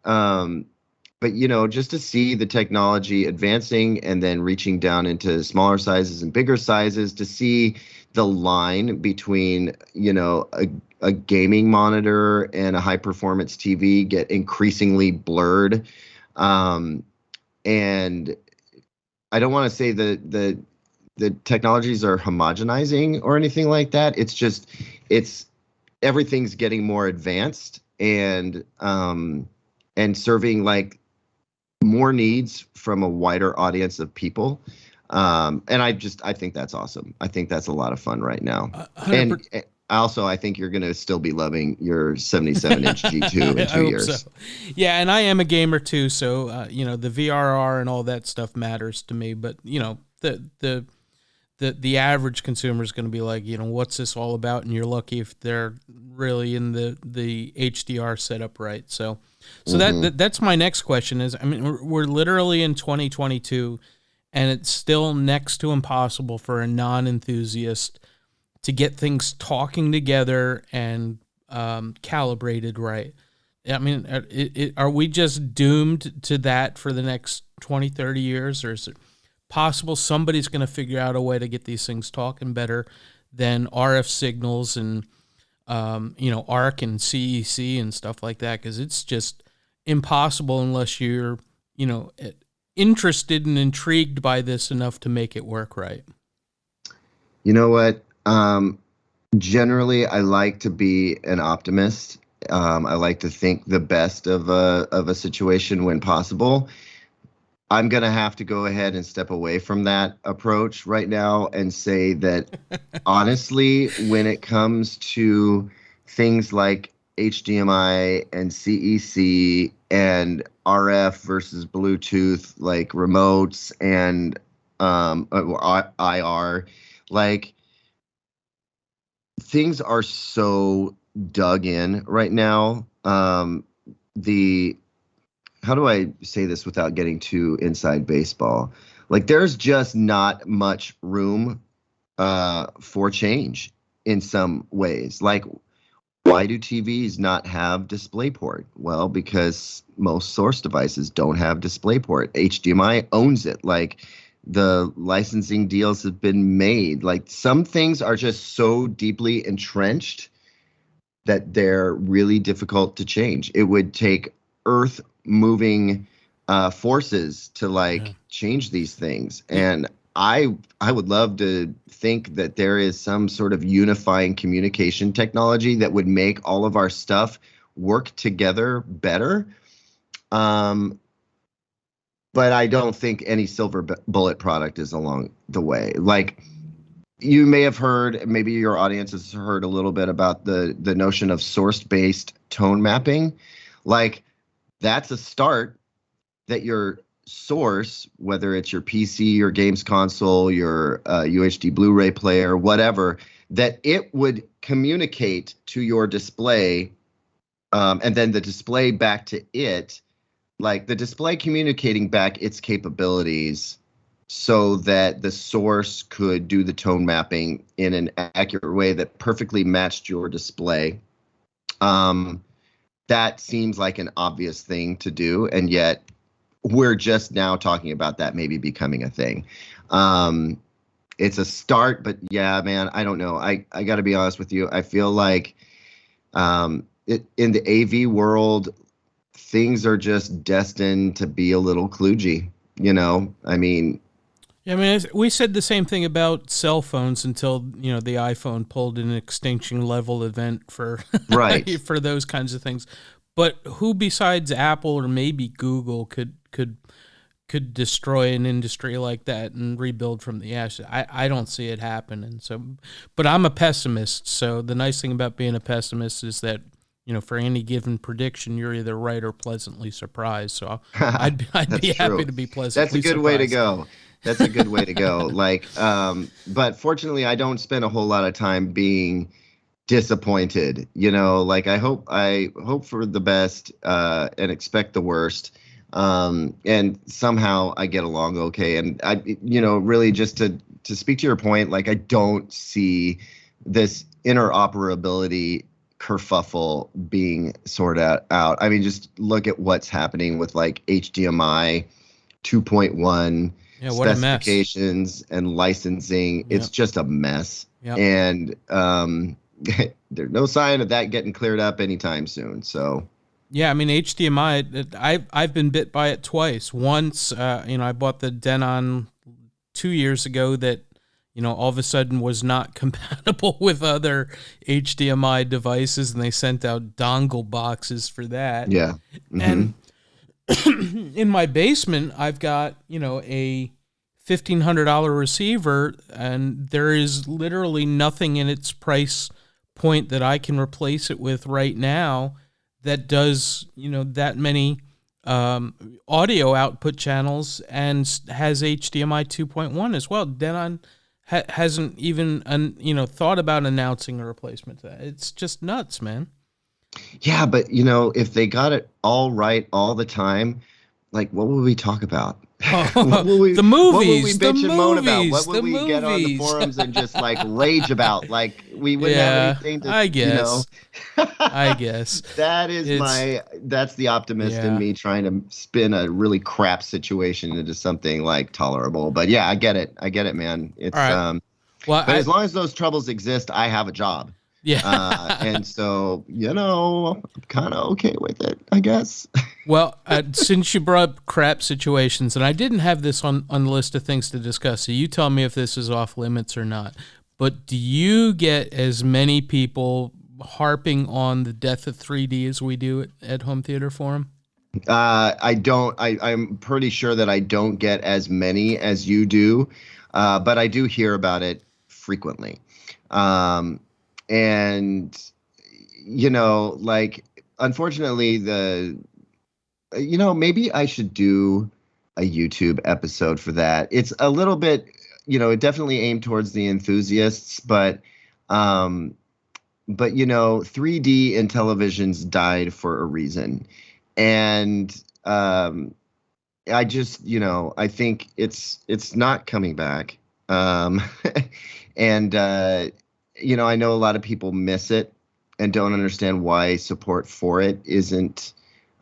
just to see the technology advancing and then reaching down into smaller sizes and bigger sizes, to see the line between, a gaming monitor and a high performance TV get increasingly blurred. And I don't want to say the technologies are homogenizing or anything like that. It's just, everything's getting more advanced and serving like more needs from a wider audience of people. And I think that's awesome. I think that's a lot of fun right now. And also, I think you're going to still be loving your 77-inch G2 in 2 years. So. Yeah, and I am a gamer too, so the VRR and all that stuff matters to me. But the average consumer is going to be like, what's this all about? And you're lucky if they're really in the HDR setup right. So that's my next question is, I mean, we're literally in 2022, and it's still next to impossible for a non-enthusiast to get things talking together and calibrated right. I mean, are we just doomed to that for the next 20, 30 years, or is it possible somebody's going to figure out a way to get these things talking better than RF signals and, ARC and CEC and stuff like that? Because it's just impossible unless you're, interested and intrigued by this enough to make it work right. You know what? Generally, I like to be an optimist. I like to think the best of a situation when possible. I'm going to have to go ahead and step away from that approach right now and say that, honestly, when it comes to things like HDMI and CEC and RF versus Bluetooth, like remotes and IR, like, things are so dug in right now. How do I say this without getting too inside baseball? Like, there's just not much room for change in some ways. Like, why do TVs not have DisplayPort? Well, because most source devices don't have DisplayPort. HDMI owns it. Like, the licensing deals have been made. Like some things are just so deeply entrenched that they're really difficult to change. It would take earth moving forces to like change these things. And I would love to think that there is some sort of unifying communication technology that would make all of our stuff work together better. But I don't think any silver bullet product is along the way. Like you may have heard, maybe your audience has heard a little bit about the notion of source-based tone mapping. Like that's a start that your source, whether it's your PC, your games console, your UHD Blu-ray player, whatever, that it would communicate to your display, and then the display back to it, like the display communicating back its capabilities so that the source could do the tone mapping in an accurate way that perfectly matched your display. That seems like an obvious thing to do, and yet we're just now talking about that maybe becoming a thing. It's a start, but yeah, man, I don't know. I got to be honest with you. I feel like in the AV world, things are just destined to be a little kludgy, you know? I mean... Yeah, I mean, we said the same thing about cell phones until, you know, the iPhone pulled an extinction level event for right. for those kinds of things. But who besides Apple or maybe Google could destroy an industry like that and rebuild from the ashes? I don't see it happening. So, but I'm a pessimist. So the nice thing about being a pessimist is that, you know, for any given prediction, you're either right or pleasantly surprised. So I'd be happy to be pleasantly surprised. That's a good way to go. That's a good way to go. Like, but fortunately, I don't spend a whole lot of time being disappointed. You know, like I hope for the best and expect the worst. And somehow I get along okay. And I, you know, really just to speak to your point, like I don't see this interoperability kerfuffle being sorted out. I mean, just look at what's happening with like HDMI 2.1 specifications and licensing. Yep. It's just a mess. Yep. And there's no sign of that getting cleared up anytime soon. So. Yeah, I mean HDMI. I've been bit by it twice. Once, you know, I bought the Denon 2 years ago that, you know, all of a sudden was not compatible with other HDMI devices, and they sent out dongle boxes for that. Yeah, and in my basement, I've got, you know, a $1,500 receiver, and there is literally nothing in its price point that I can replace it with right now that does, you know, that many audio output channels and has HDMI 2.1 as well. Denon hasn't even, you know, thought about announcing a replacement to that. It's just nuts, man. Yeah, but, you know, if they got it all right all the time, like, what would we talk about? What will we, the movies, what will we bitch and moan about? What would we get on the forums and just like rage about? Like we wouldn't have anything to, I guess. You know. I guess that's the optimist in me trying to spin a really crap situation into something like tolerable. But yeah, I get it, man. It's right. But as long as those troubles exist, I have a job. Yeah. And so, you know, I'm kind of okay with it, I guess. Well, since you brought up crap situations, and I didn't have this on the list of things to discuss, so you tell me if this is off limits or not, but do you get as many people harping on the death of 3D as we do at Home Theater Forum? I don't. I'm pretty sure that I don't get as many as you do, but I do hear about it frequently. And, you know, like, unfortunately, you know, maybe I should do a YouTube episode for that. It's a little bit, you know, it definitely aimed towards the enthusiasts, but you know, 3D in televisions died for a reason. And I just, you know, I think it's not coming back. And, you know, I know a lot of people miss it and don't understand why support for it isn't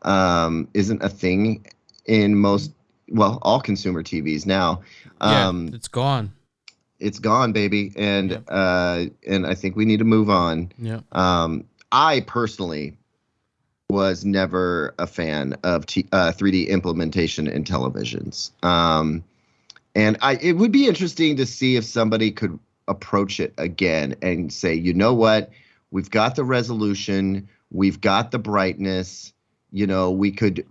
a thing in most well, all consumer TVs now. Yeah, it's gone. It's gone, baby, Yeah. and I think we need to move on. Yeah. I personally was never a fan of 3D implementation in televisions. And it would be interesting to see if somebody could approach it again and say, you know what, we've got the resolution, we've got the brightness, we could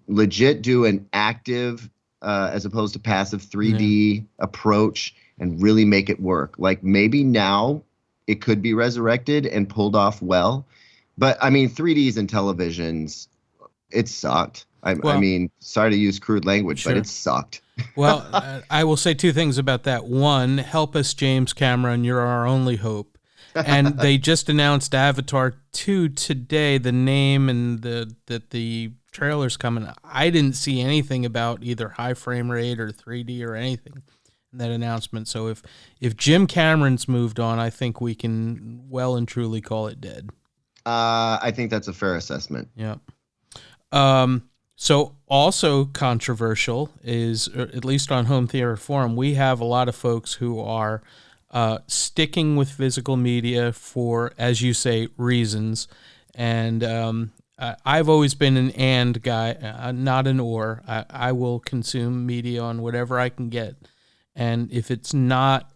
legit do an active as opposed to passive 3D approach and really make it work. Like maybe now it could be resurrected and pulled off well. But I mean, 3Ds in televisions, it sucked. I mean, sorry to use crude language, but it sucked. Well, I will say two things about that. One, help us, James Cameron. You're our only hope. And they just announced Avatar 2 today, the name and the trailer's coming. I didn't see anything about either high frame rate or 3D or anything in that announcement. So if Jim Cameron's moved on, I think we can well and truly call it dead. I think that's a fair assessment. Yeah. So also controversial is, at least on Home Theater Forum, we have a lot of folks who are sticking with physical media for, as you say, reasons. And I've always been an and guy, not an or. I will consume media on whatever I can get. And if it's not,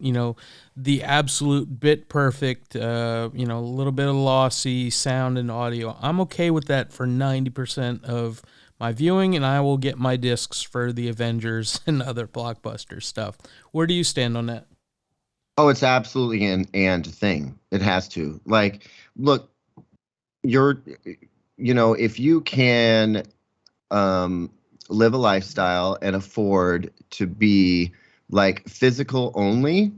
the absolute bit perfect, a little bit of lossy sound and audio, I'm okay with that for 90% of my viewing, and I will get my discs for the Avengers and other blockbuster stuff. Where do you stand on that? Oh, it's absolutely an and thing. It has to. Like, look, if you can live a lifestyle and afford to be like physical only,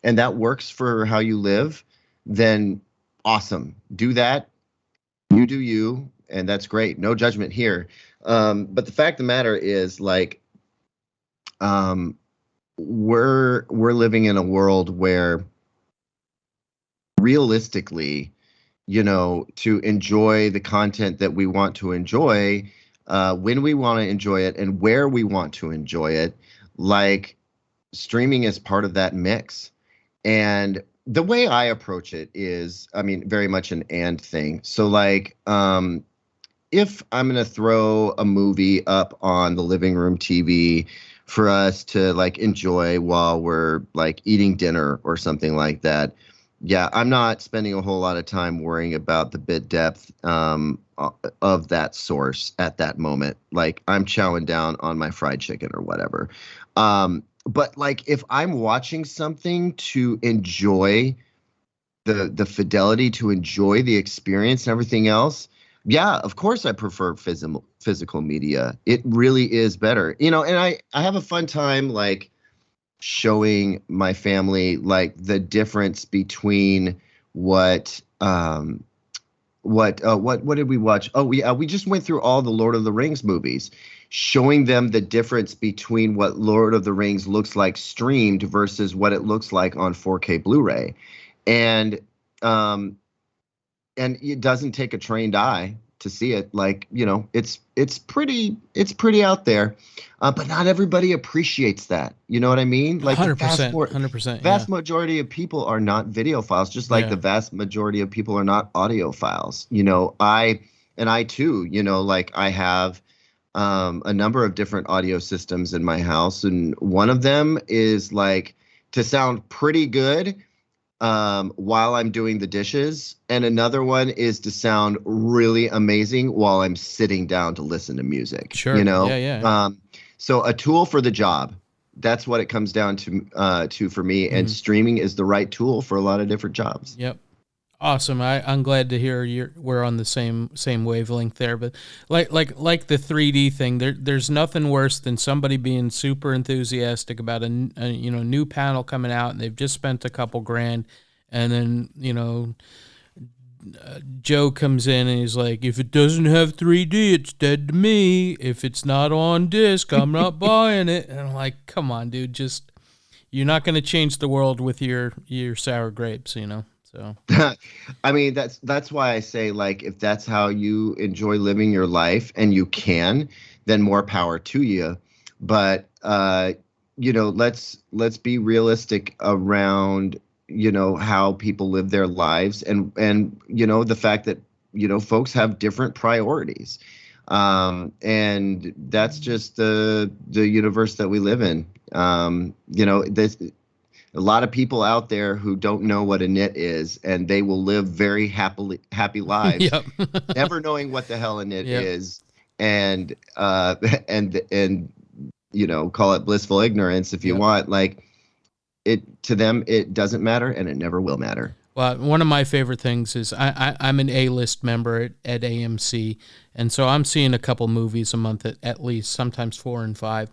and that works for how you live, then awesome. Do that. You do you, and that's great. No judgment here. But the fact of the matter is, like, we're living in a world where realistically, to enjoy the content that we want to enjoy, when we want to enjoy it and where we want to enjoy it, like, streaming is part of that mix. And the way I approach it is, I mean, very much an and thing. So like, if I'm going to throw a movie up on the living room TV for us to like enjoy while we're like eating dinner or something like that, yeah, I'm not spending a whole lot of time worrying about the bit depth of that source at that moment. Like I'm chowing down on my fried chicken or whatever. But like if I'm watching something to enjoy the fidelity, to enjoy the experience and everything else, yeah, of course I prefer physical media. It really is better. And I have a fun time like showing my family like the difference between what did we watch? Oh, we just went through all the Lord of the Rings movies, showing them the difference between what Lord of the Rings looks like streamed versus what it looks like on 4K Blu-ray. And it doesn't take a trained eye to see it. Like, it's pretty out there, but not everybody appreciates that. You know what I mean? Like 100%, 100%. Vast majority of people are not videophiles, just like the vast majority of people are not audiophiles. I too, like I have a number of different audio systems in my house, and one of them is like to sound pretty good while I'm doing the dishes, and another one is to sound really amazing while I'm sitting down to listen to music. Sure. Yeah. So a tool for the job. That's what it comes down to for me. And streaming is the right tool for a lot of different jobs. Yep. Awesome. I'm glad to hear we're on the same wavelength there. But like the 3D thing, there's nothing worse than somebody being super enthusiastic about a new panel coming out, and they've just spent a couple grand, and then Joe comes in and he's like, if it doesn't have 3D, it's dead to me. If it's not on disc, I'm not buying it. And I'm like, come on, dude, you're not going to change the world with your sour grapes, So I mean, that's why I say, like, if that's how you enjoy living your life and you can, then more power to you. but let's be realistic around how people live their lives, and the fact that folks have different priorities, and that's just the universe that we live in. There's a lot of people out there who don't know what a nit is, and they will live very happy lives, Yep. never knowing what the hell a nit Yep. is, and call it blissful ignorance if you Yep. want. Like, it to them, it doesn't matter, and it never will matter. Well, one of my favorite things is I'm an A-list member at AMC, and so I'm seeing a couple movies a month at least, sometimes 4 and 5.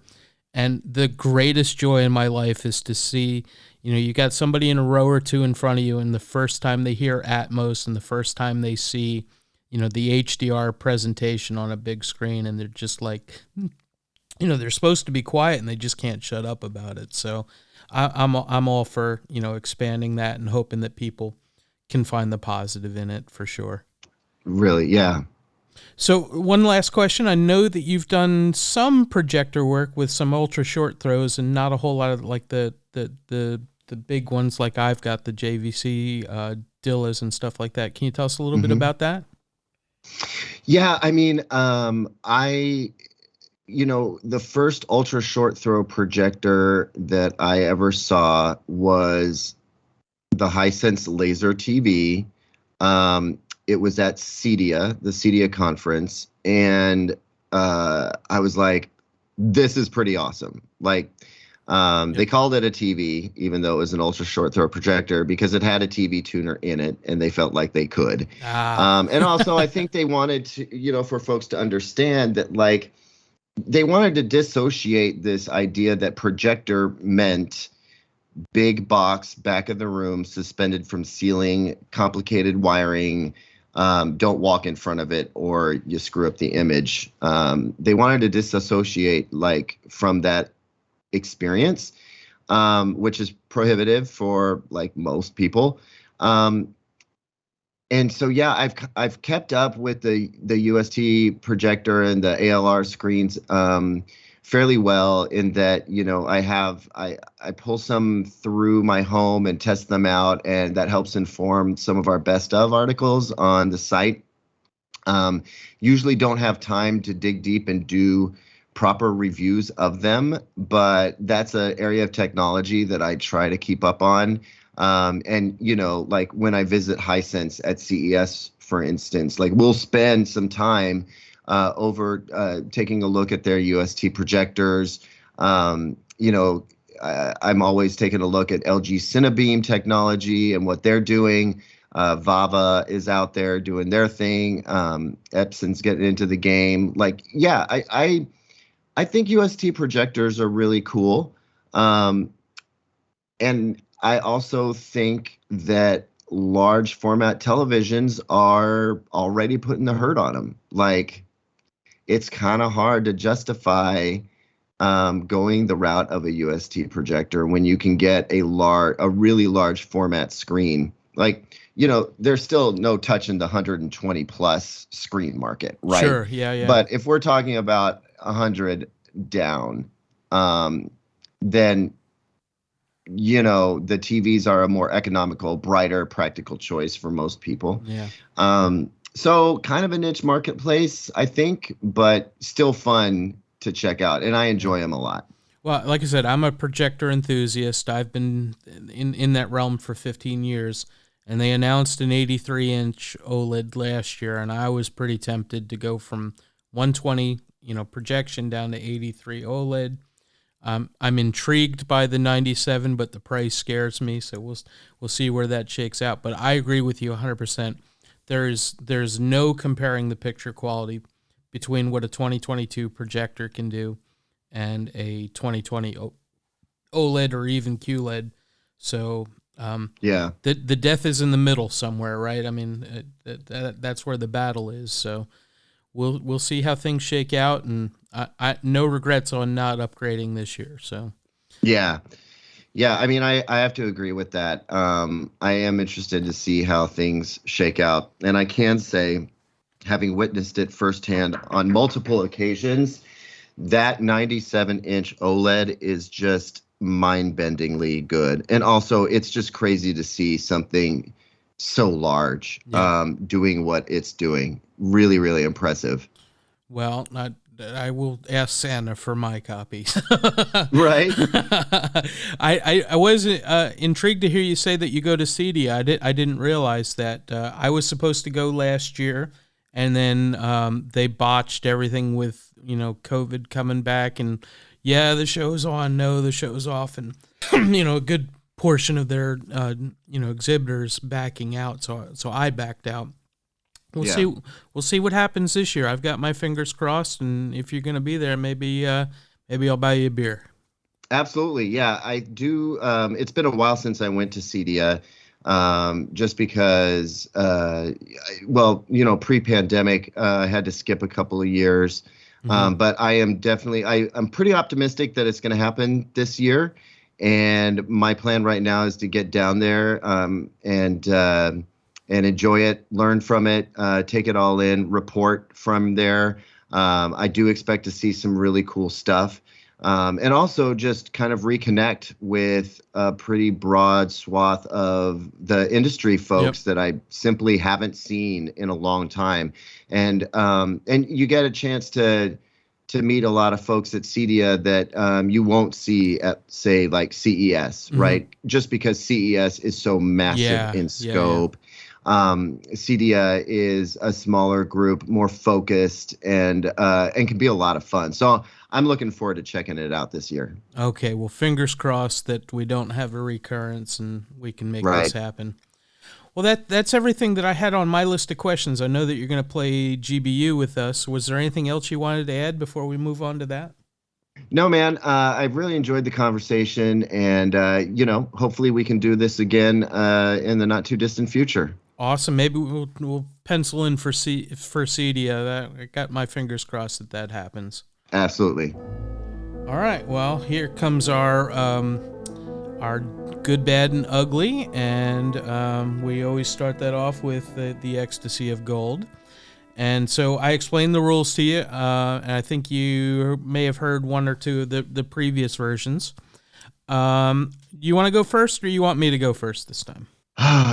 And the greatest joy in my life is to see, you got somebody in a row or two in front of you, and the first time they hear Atmos and the first time they see, the HDR presentation on a big screen, and they're just like, they're supposed to be quiet and they just can't shut up about it. So I'm all for, expanding that and hoping that people can find the positive in it for sure. Really, yeah. So one last question. I know that you've done some projector work with some ultra short throws and not a whole lot of like the big ones like I've got, the JVC Dillas and stuff like that. Can you tell us a little bit about that? Yeah, I mean, the first ultra short throw projector that I ever saw was the Hisense Laser TV. It was at CEDIA, the CEDIA conference, and I was like, this is pretty awesome. Like, they called it a TV, even though it was an ultra short throw projector, because it had a TV tuner in it, and they felt like they could. And also, I think they wanted to, for folks to understand that, like, they wanted to dissociate this idea that projector meant big box, back of the room, suspended from ceiling, complicated wiring, don't walk in front of it or you screw up the image. They wanted to disassociate from that experience, which is prohibitive for most people. And so, yeah, I've kept up with the UST projector and the ALR screens fairly well, in that, I pull some through my home and test them out, and that helps inform some of our best of articles on the site. Usually don't have time to dig deep and do proper reviews of them, but that's an area of technology that I try to keep up on. And when I visit Hisense at CES, for instance, we'll spend some time over taking a look at their UST projectors. I'm always taking a look at LG Cinebeam technology and what they're doing. Vava is out there doing their thing. Epson's getting into the game. I think UST projectors are really cool. And I also think that large format televisions are already putting the hurt on them. It's kind of hard to justify going the route of a UST projector when you can get a really large format screen. There's still no touching the 120 plus screen market, right? Sure, yeah. But if we're talking about 100 down, then the TVs are a more economical, brighter, practical choice for most people. Yeah. So kind of a niche marketplace, I think, but still fun to check out, and I enjoy them a lot. Well, like I said, I'm a projector enthusiast. I've been in that realm for 15 years, and they announced an 83-inch OLED last year, and I was pretty tempted to go from 120, projection down to 83 OLED. I'm intrigued by the 97, but the price scares me, so we'll see where that shakes out. But I agree with you 100%. There's no comparing the picture quality between what a 2022 projector can do and a 2020 OLED or even QLED. So yeah, the death is in the middle somewhere, right? I mean, that's where the battle is. So we'll see how things shake out, and I no regrets on not upgrading this year. So yeah. I mean, I have to agree with that. I am interested to see how things shake out, and I can say, having witnessed it firsthand on multiple occasions, that 97-inch OLED is just mind-bendingly good. And also, it's just crazy to see something so large doing what it's doing. Really, really impressive. Well, I will ask Santa for my copies. Right? I was intrigued to hear you say that you go to CEDIA. I didn't realize that. I was supposed to go last year, and then they botched everything with COVID coming back, and the show's on. No, the show's off, and a good portion of their exhibitors backing out. So I backed out. We'll see what happens this year. I've got my fingers crossed, and if you're going to be there, maybe I'll buy you a beer. Absolutely. Yeah, I do. It's been a while since I went to CEDIA, just because, pre-pandemic, I had to skip a couple of years. But I am definitely, I'm pretty optimistic that it's going to happen this year. And my plan right now is to get down there and enjoy it, learn from it, take it all in, report from there. I do expect to see some really cool stuff. And also just kind of reconnect with a pretty broad swath of the industry folks that I simply haven't seen in a long time. And you get a chance to meet a lot of folks at CEDIA that you won't see at, say, like CES, right? Just because CES is so massive in scope. CEDIA is a smaller group, more focused, and can be a lot of fun. So I'm looking forward to checking it out this year. Okay, well, fingers crossed that we don't have a recurrence and we can make this happen. Well, that's everything that I had on my list of questions. I know that you're going to play GBU with us. Was there anything else you wanted to add before we move on to that? No, man. I've really enjoyed the conversation, and hopefully we can do this again in the not too distant future. Awesome. Maybe we'll pencil in for CEDIA. I got my fingers crossed that happens. Absolutely. All right. Well, here comes our good, bad, and ugly, and we always start that off with the ecstasy of gold. And so I explained the rules to you, and I think you may have heard one or two of the previous versions. You want to go first, or you want me to go first this time?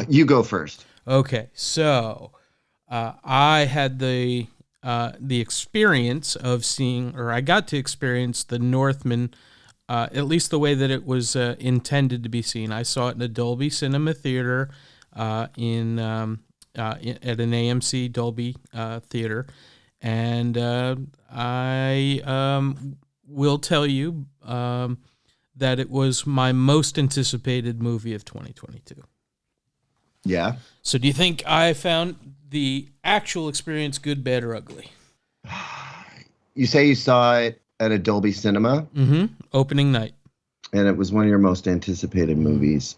You go first. Okay, so I had the experience of seeing, or I got to experience the Northman, at least the way that it was intended to be seen. I saw it in a Dolby Cinema Theater at an AMC Dolby Theater, and I will tell you that it was my most anticipated movie of 2022. Yeah. So do you think I found the actual experience good, bad, or ugly? You say you saw it at a Dolby Cinema? Mm-hmm. Opening night. And it was one of your most anticipated movies.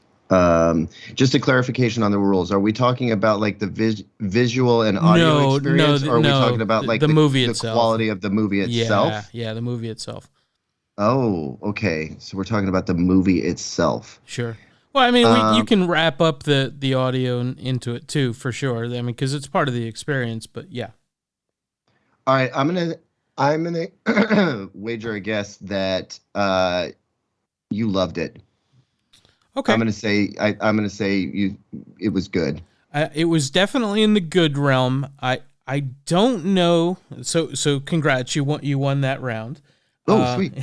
Just a clarification on the rules. Are we talking about like the visual and audio experience? Or are we talking about like the movie itself? The quality of the movie itself? Yeah, the movie itself. Oh, okay. So we're talking about the movie itself. Sure. Well, I mean, you can wrap up the audio into it too, for sure. I mean, because it's part of the experience. But yeah. All right, I'm gonna wager a guess that you loved it. Okay. I'm gonna say it was good. It was definitely in the good realm. I don't know. So congrats, you won that round. Oh, sweet.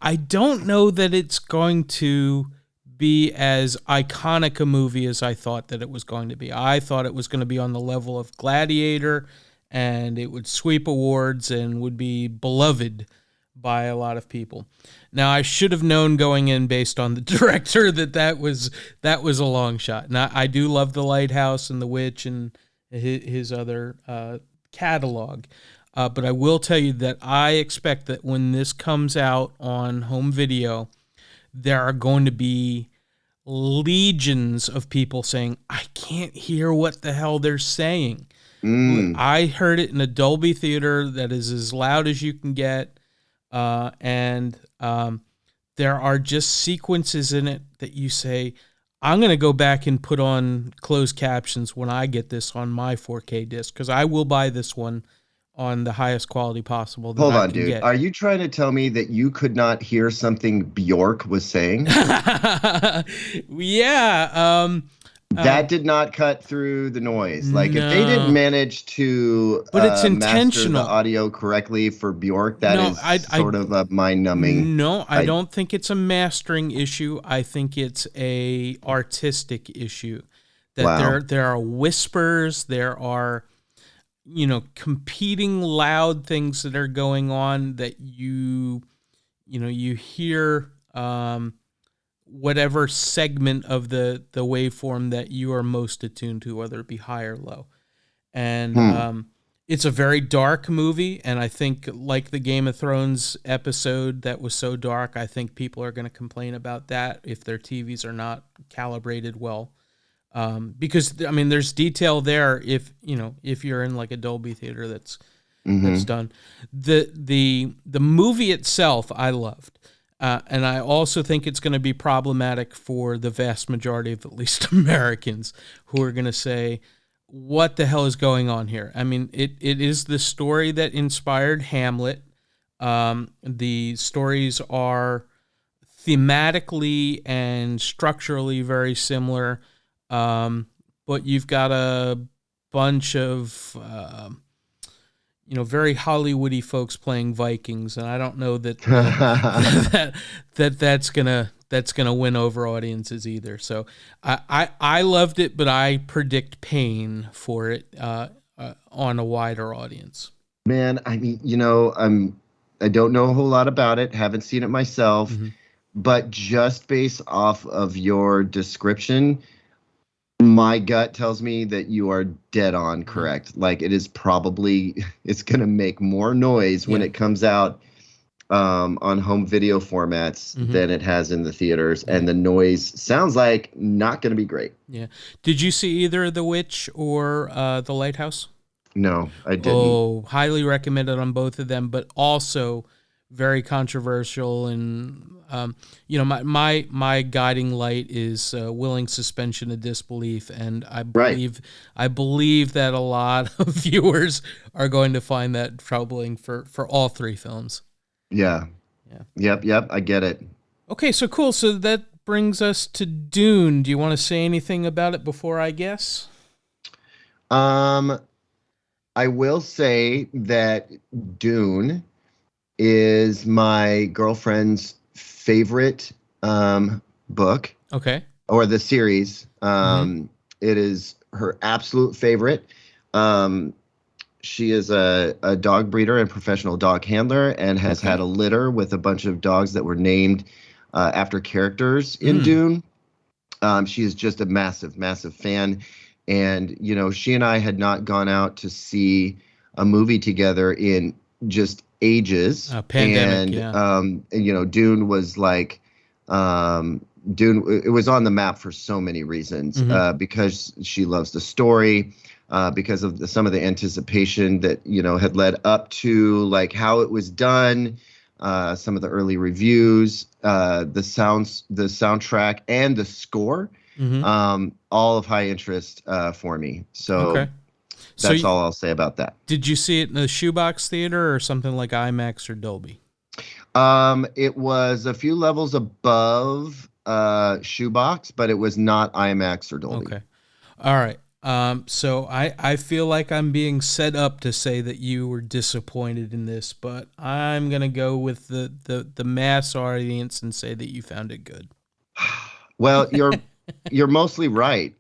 I don't know that it's going to be as iconic a movie as I thought that it was going to be. I thought it was going to be on the level of Gladiator, and it would sweep awards and would be beloved by a lot of people. Now, I should have known going in based on the director that was a long shot. Now, I do love The Lighthouse and The Witch and his other catalog. But I will tell you that I expect that when this comes out on home video, there are going to be legions of people saying, I can't hear what the hell they're saying. I heard it in a Dolby theater that is as loud as you can get. And there are just sequences in it that you say, I'm going to go back and put on closed captions when I get this on my 4K disc, because I will buy this one on the highest quality possible that Hold I on, can dude. get. Are you trying to tell me that you could not hear something Bjork was saying? Yeah. That did not cut through the noise. Like, if they didn't No, manage to but it's master the intentional. audio correctly for Bjork, that No, is sort of a mind-numbing. no, I I don't think it's a mastering issue. I think it's a artistic issue. That Wow. there are whispers, there are competing loud things that are going on that you hear whatever segment of the waveform that you are most attuned to, whether it be high or low. And Hmm. it's a very dark movie, and I think, like the Game of Thrones episode that was so dark, I think people are going to complain about that if their TVs are not calibrated well. Because I mean, there's detail there if you're in like a Dolby theater that's Hmm. done. The movie itself I loved. And I also think it's going to be problematic for the vast majority of at least Americans who are going to say, what the hell is going on here? I mean, it is the story that inspired Hamlet. The stories are thematically and structurally very similar, but you've got a bunch of very Hollywoody folks playing Vikings, and I don't know that that's gonna win over audiences either. So I loved it, but I predict pain for it on a wider audience. Man, I mean, I don't know a whole lot about it, haven't seen it myself, Mm-hmm. but just based off of your description, my gut tells me that you are dead on Mm-hmm. correct. Like, it's going to make more noise when Yeah. it comes out on home video formats Mm-hmm. than it has in the theaters. Yeah. And the noise sounds like not going to be great. Yeah. Did you see either The Witch or The Lighthouse? No, I didn't. Oh, highly recommended on both of them, but also very controversial. And my guiding light is willing suspension of disbelief, and Right. I believe that a lot of viewers are going to find that troubling for all three films. Yeah. Yeah. Yep. I get it. Okay, so cool. So that brings us to Dune. Do you want to say anything about it before I guess? Um, I will say that Dune is my girlfriend's favorite book, Okay. or the series. Mm-hmm. It is her absolute favorite. Um, she is a dog breeder and professional dog handler, and has Okay. had a litter with a bunch of dogs that were named after characters in Mm. Dune. She is just a massive, massive fan. And, she and I had not gone out to see a movie together in just ages. Pandemic, yeah. Dune was like, Dune, it was on the map for so many reasons, Mm-hmm. because she loves the story, because of some of the anticipation that, had led up to like how it was done, some of the early reviews, the soundtrack, and the score, Mm-hmm. all of high interest for me. So Okay. So that's all I'll say about that. did you see it in a shoebox theater or something like IMAX or Dolby? It was a few levels above Shoebox, but it was not IMAX or Dolby. Okay. All right. So I feel like I'm being set up to say that you were disappointed in this, but I'm gonna go with the mass audience and say that you found it good. Well, you're mostly right.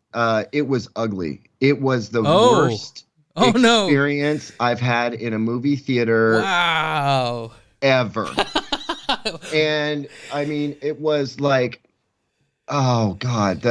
It was ugly. It was the Oh. worst Oh no. experience I've had in a movie theater Wow. ever. And I mean, it was like, oh God,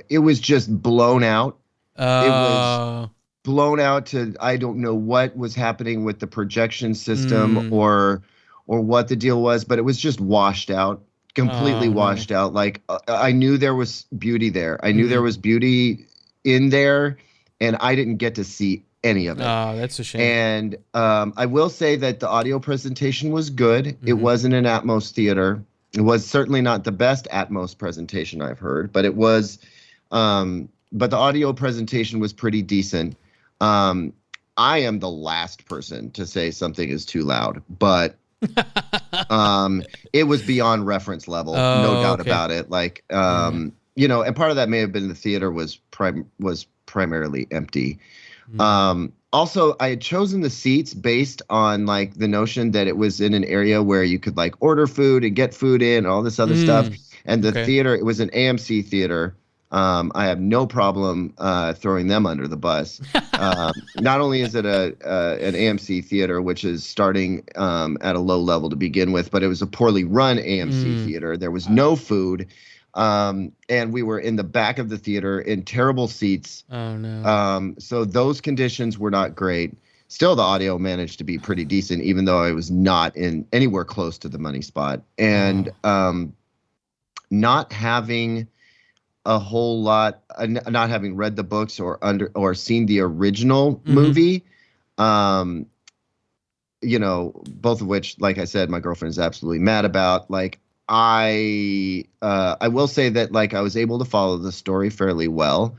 it was just blown out. It was Uh blown out to, I don't know what was happening with the projection system, mm, or what the deal was, but it was just washed out, completely oh no. washed out. Like, I knew there was beauty there. I knew there Mm-hmm. was beauty in there, and I didn't get to see any of it. Oh, that's a shame. And I will say that the audio presentation was good. It Mm-hmm. wasn't an Atmos theater. It was certainly not the best Atmos presentation I've heard, but it was. But the audio presentation was pretty decent. Um, I am the last person to say something is too loud, but it was beyond reference level, no doubt about it. Like, you know, and part of that may have been the theater was primarily empty. Also, I had chosen the seats based on like the notion that it was in an area where you could like order food and get food in and all this other stuff. And the theater, it was an AMC theater. I have no problem throwing them under the bus. Not only is it an AMC theater, which is starting at a low level to begin with, but it was a poorly run AMC theater. There was no food. And we were in the back of the theater in terrible seats. Oh, no. So those conditions were not great. Still, the audio managed to be pretty decent, even though I was not in anywhere close to the money spot. And not having a whole lot, not having read the books or seen the original movie, you know, both of which, like I said, my girlfriend is absolutely mad about. Like, I will say that like I was able to follow the story fairly well.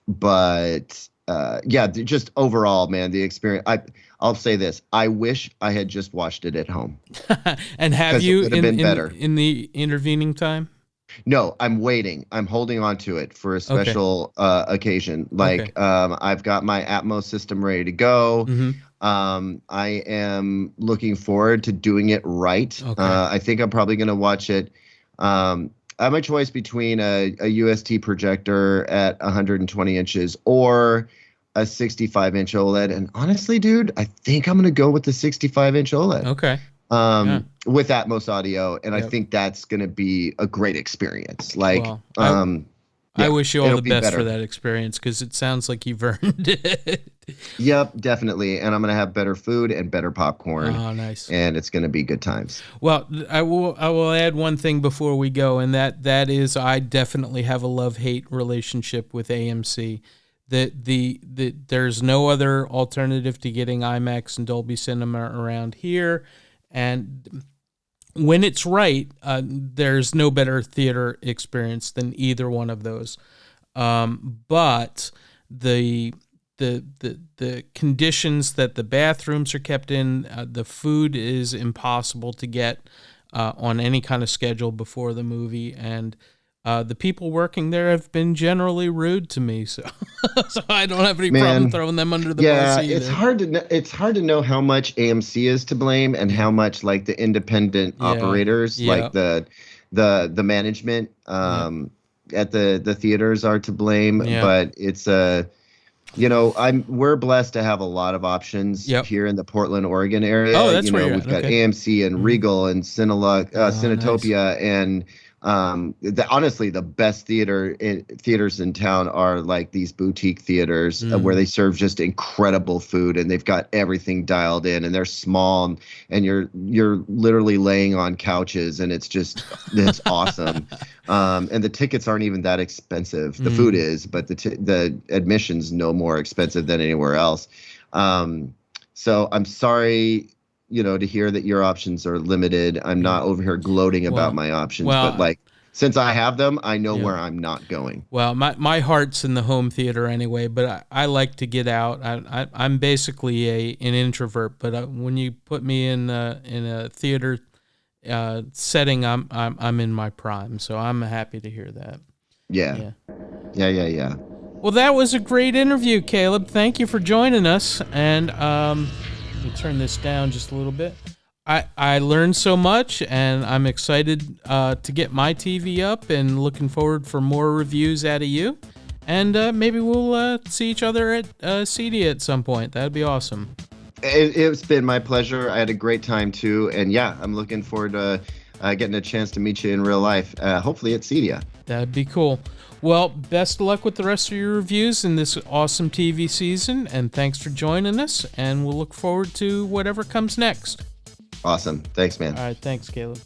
But yeah, just overall, man, the experience. I'll say this: I wish I had just watched it at home. And have you it would have been better in the intervening time? No, I'm waiting. I'm holding on to it for a special occasion. Like, I've got my Atmos system ready to go. I am looking forward to doing it right. I think I'm probably going to watch it. I have a choice between a UST projector at 120 inches or a 65-inch OLED. And honestly, dude, I think I'm going to go with the 65-inch OLED. With Atmos audio, and I think that's going to be a great experience. Like, I wish you all the best for that experience because it sounds like you've earned it. Yep, definitely. And I'm going to have better food and better popcorn. Oh, nice. And it's going to be good times. Well, I will add one thing before we go, and that is I definitely have a love-hate relationship with AMC. There's no other alternative to getting IMAX and Dolby Cinema around here. And when it's right, there's no better theater experience than either one of those. But the conditions that the bathrooms are kept in, the food is impossible to get on any kind of schedule before the movie, and the people working there have been generally rude to me, so so I don't have any problem throwing them under the bus either. It's hard to know how much AMC is to blame and how much like the independent operators, like the management at the theaters are to blame. But it's you know, we're blessed to have a lot of options here in the Portland, Oregon area. Oh, that's where we've got AMC and Regal and Cinetopia and honestly, the best theaters in town are like these boutique theaters where they serve just incredible food, and they've got everything dialed in, and they're small, and you're literally laying on couches, and it's awesome. And the tickets aren't even that expensive. The food is, but the admission's no more expensive than anywhere else. So I'm sorry, you know, to hear that your options are limited. I'm not over here gloating about my options, but like, since I have them, I know where I'm not going. Well, my heart's in the home theater anyway, but I like to get out. I'm basically an introvert, but when you put me in a theater setting, I'm in my prime. So I'm happy to hear that. Yeah. Well, that was a great interview, Caleb. Thank you for joining us. And let me turn this down just a little bit. I learned so much, and I'm excited to get my TV up and looking forward for more reviews out of you. And maybe we'll see each other at CD at some point. That'd be awesome. It's been my pleasure. I had a great time, too. And, yeah, I'm looking forward to getting a chance to meet you in real life, hopefully at Cedia. That'd be cool. Well, best of luck with the rest of your reviews in this awesome TV season, and thanks for joining us, and we'll look forward to whatever comes next. Awesome. Thanks, man. All right. Thanks, Caleb.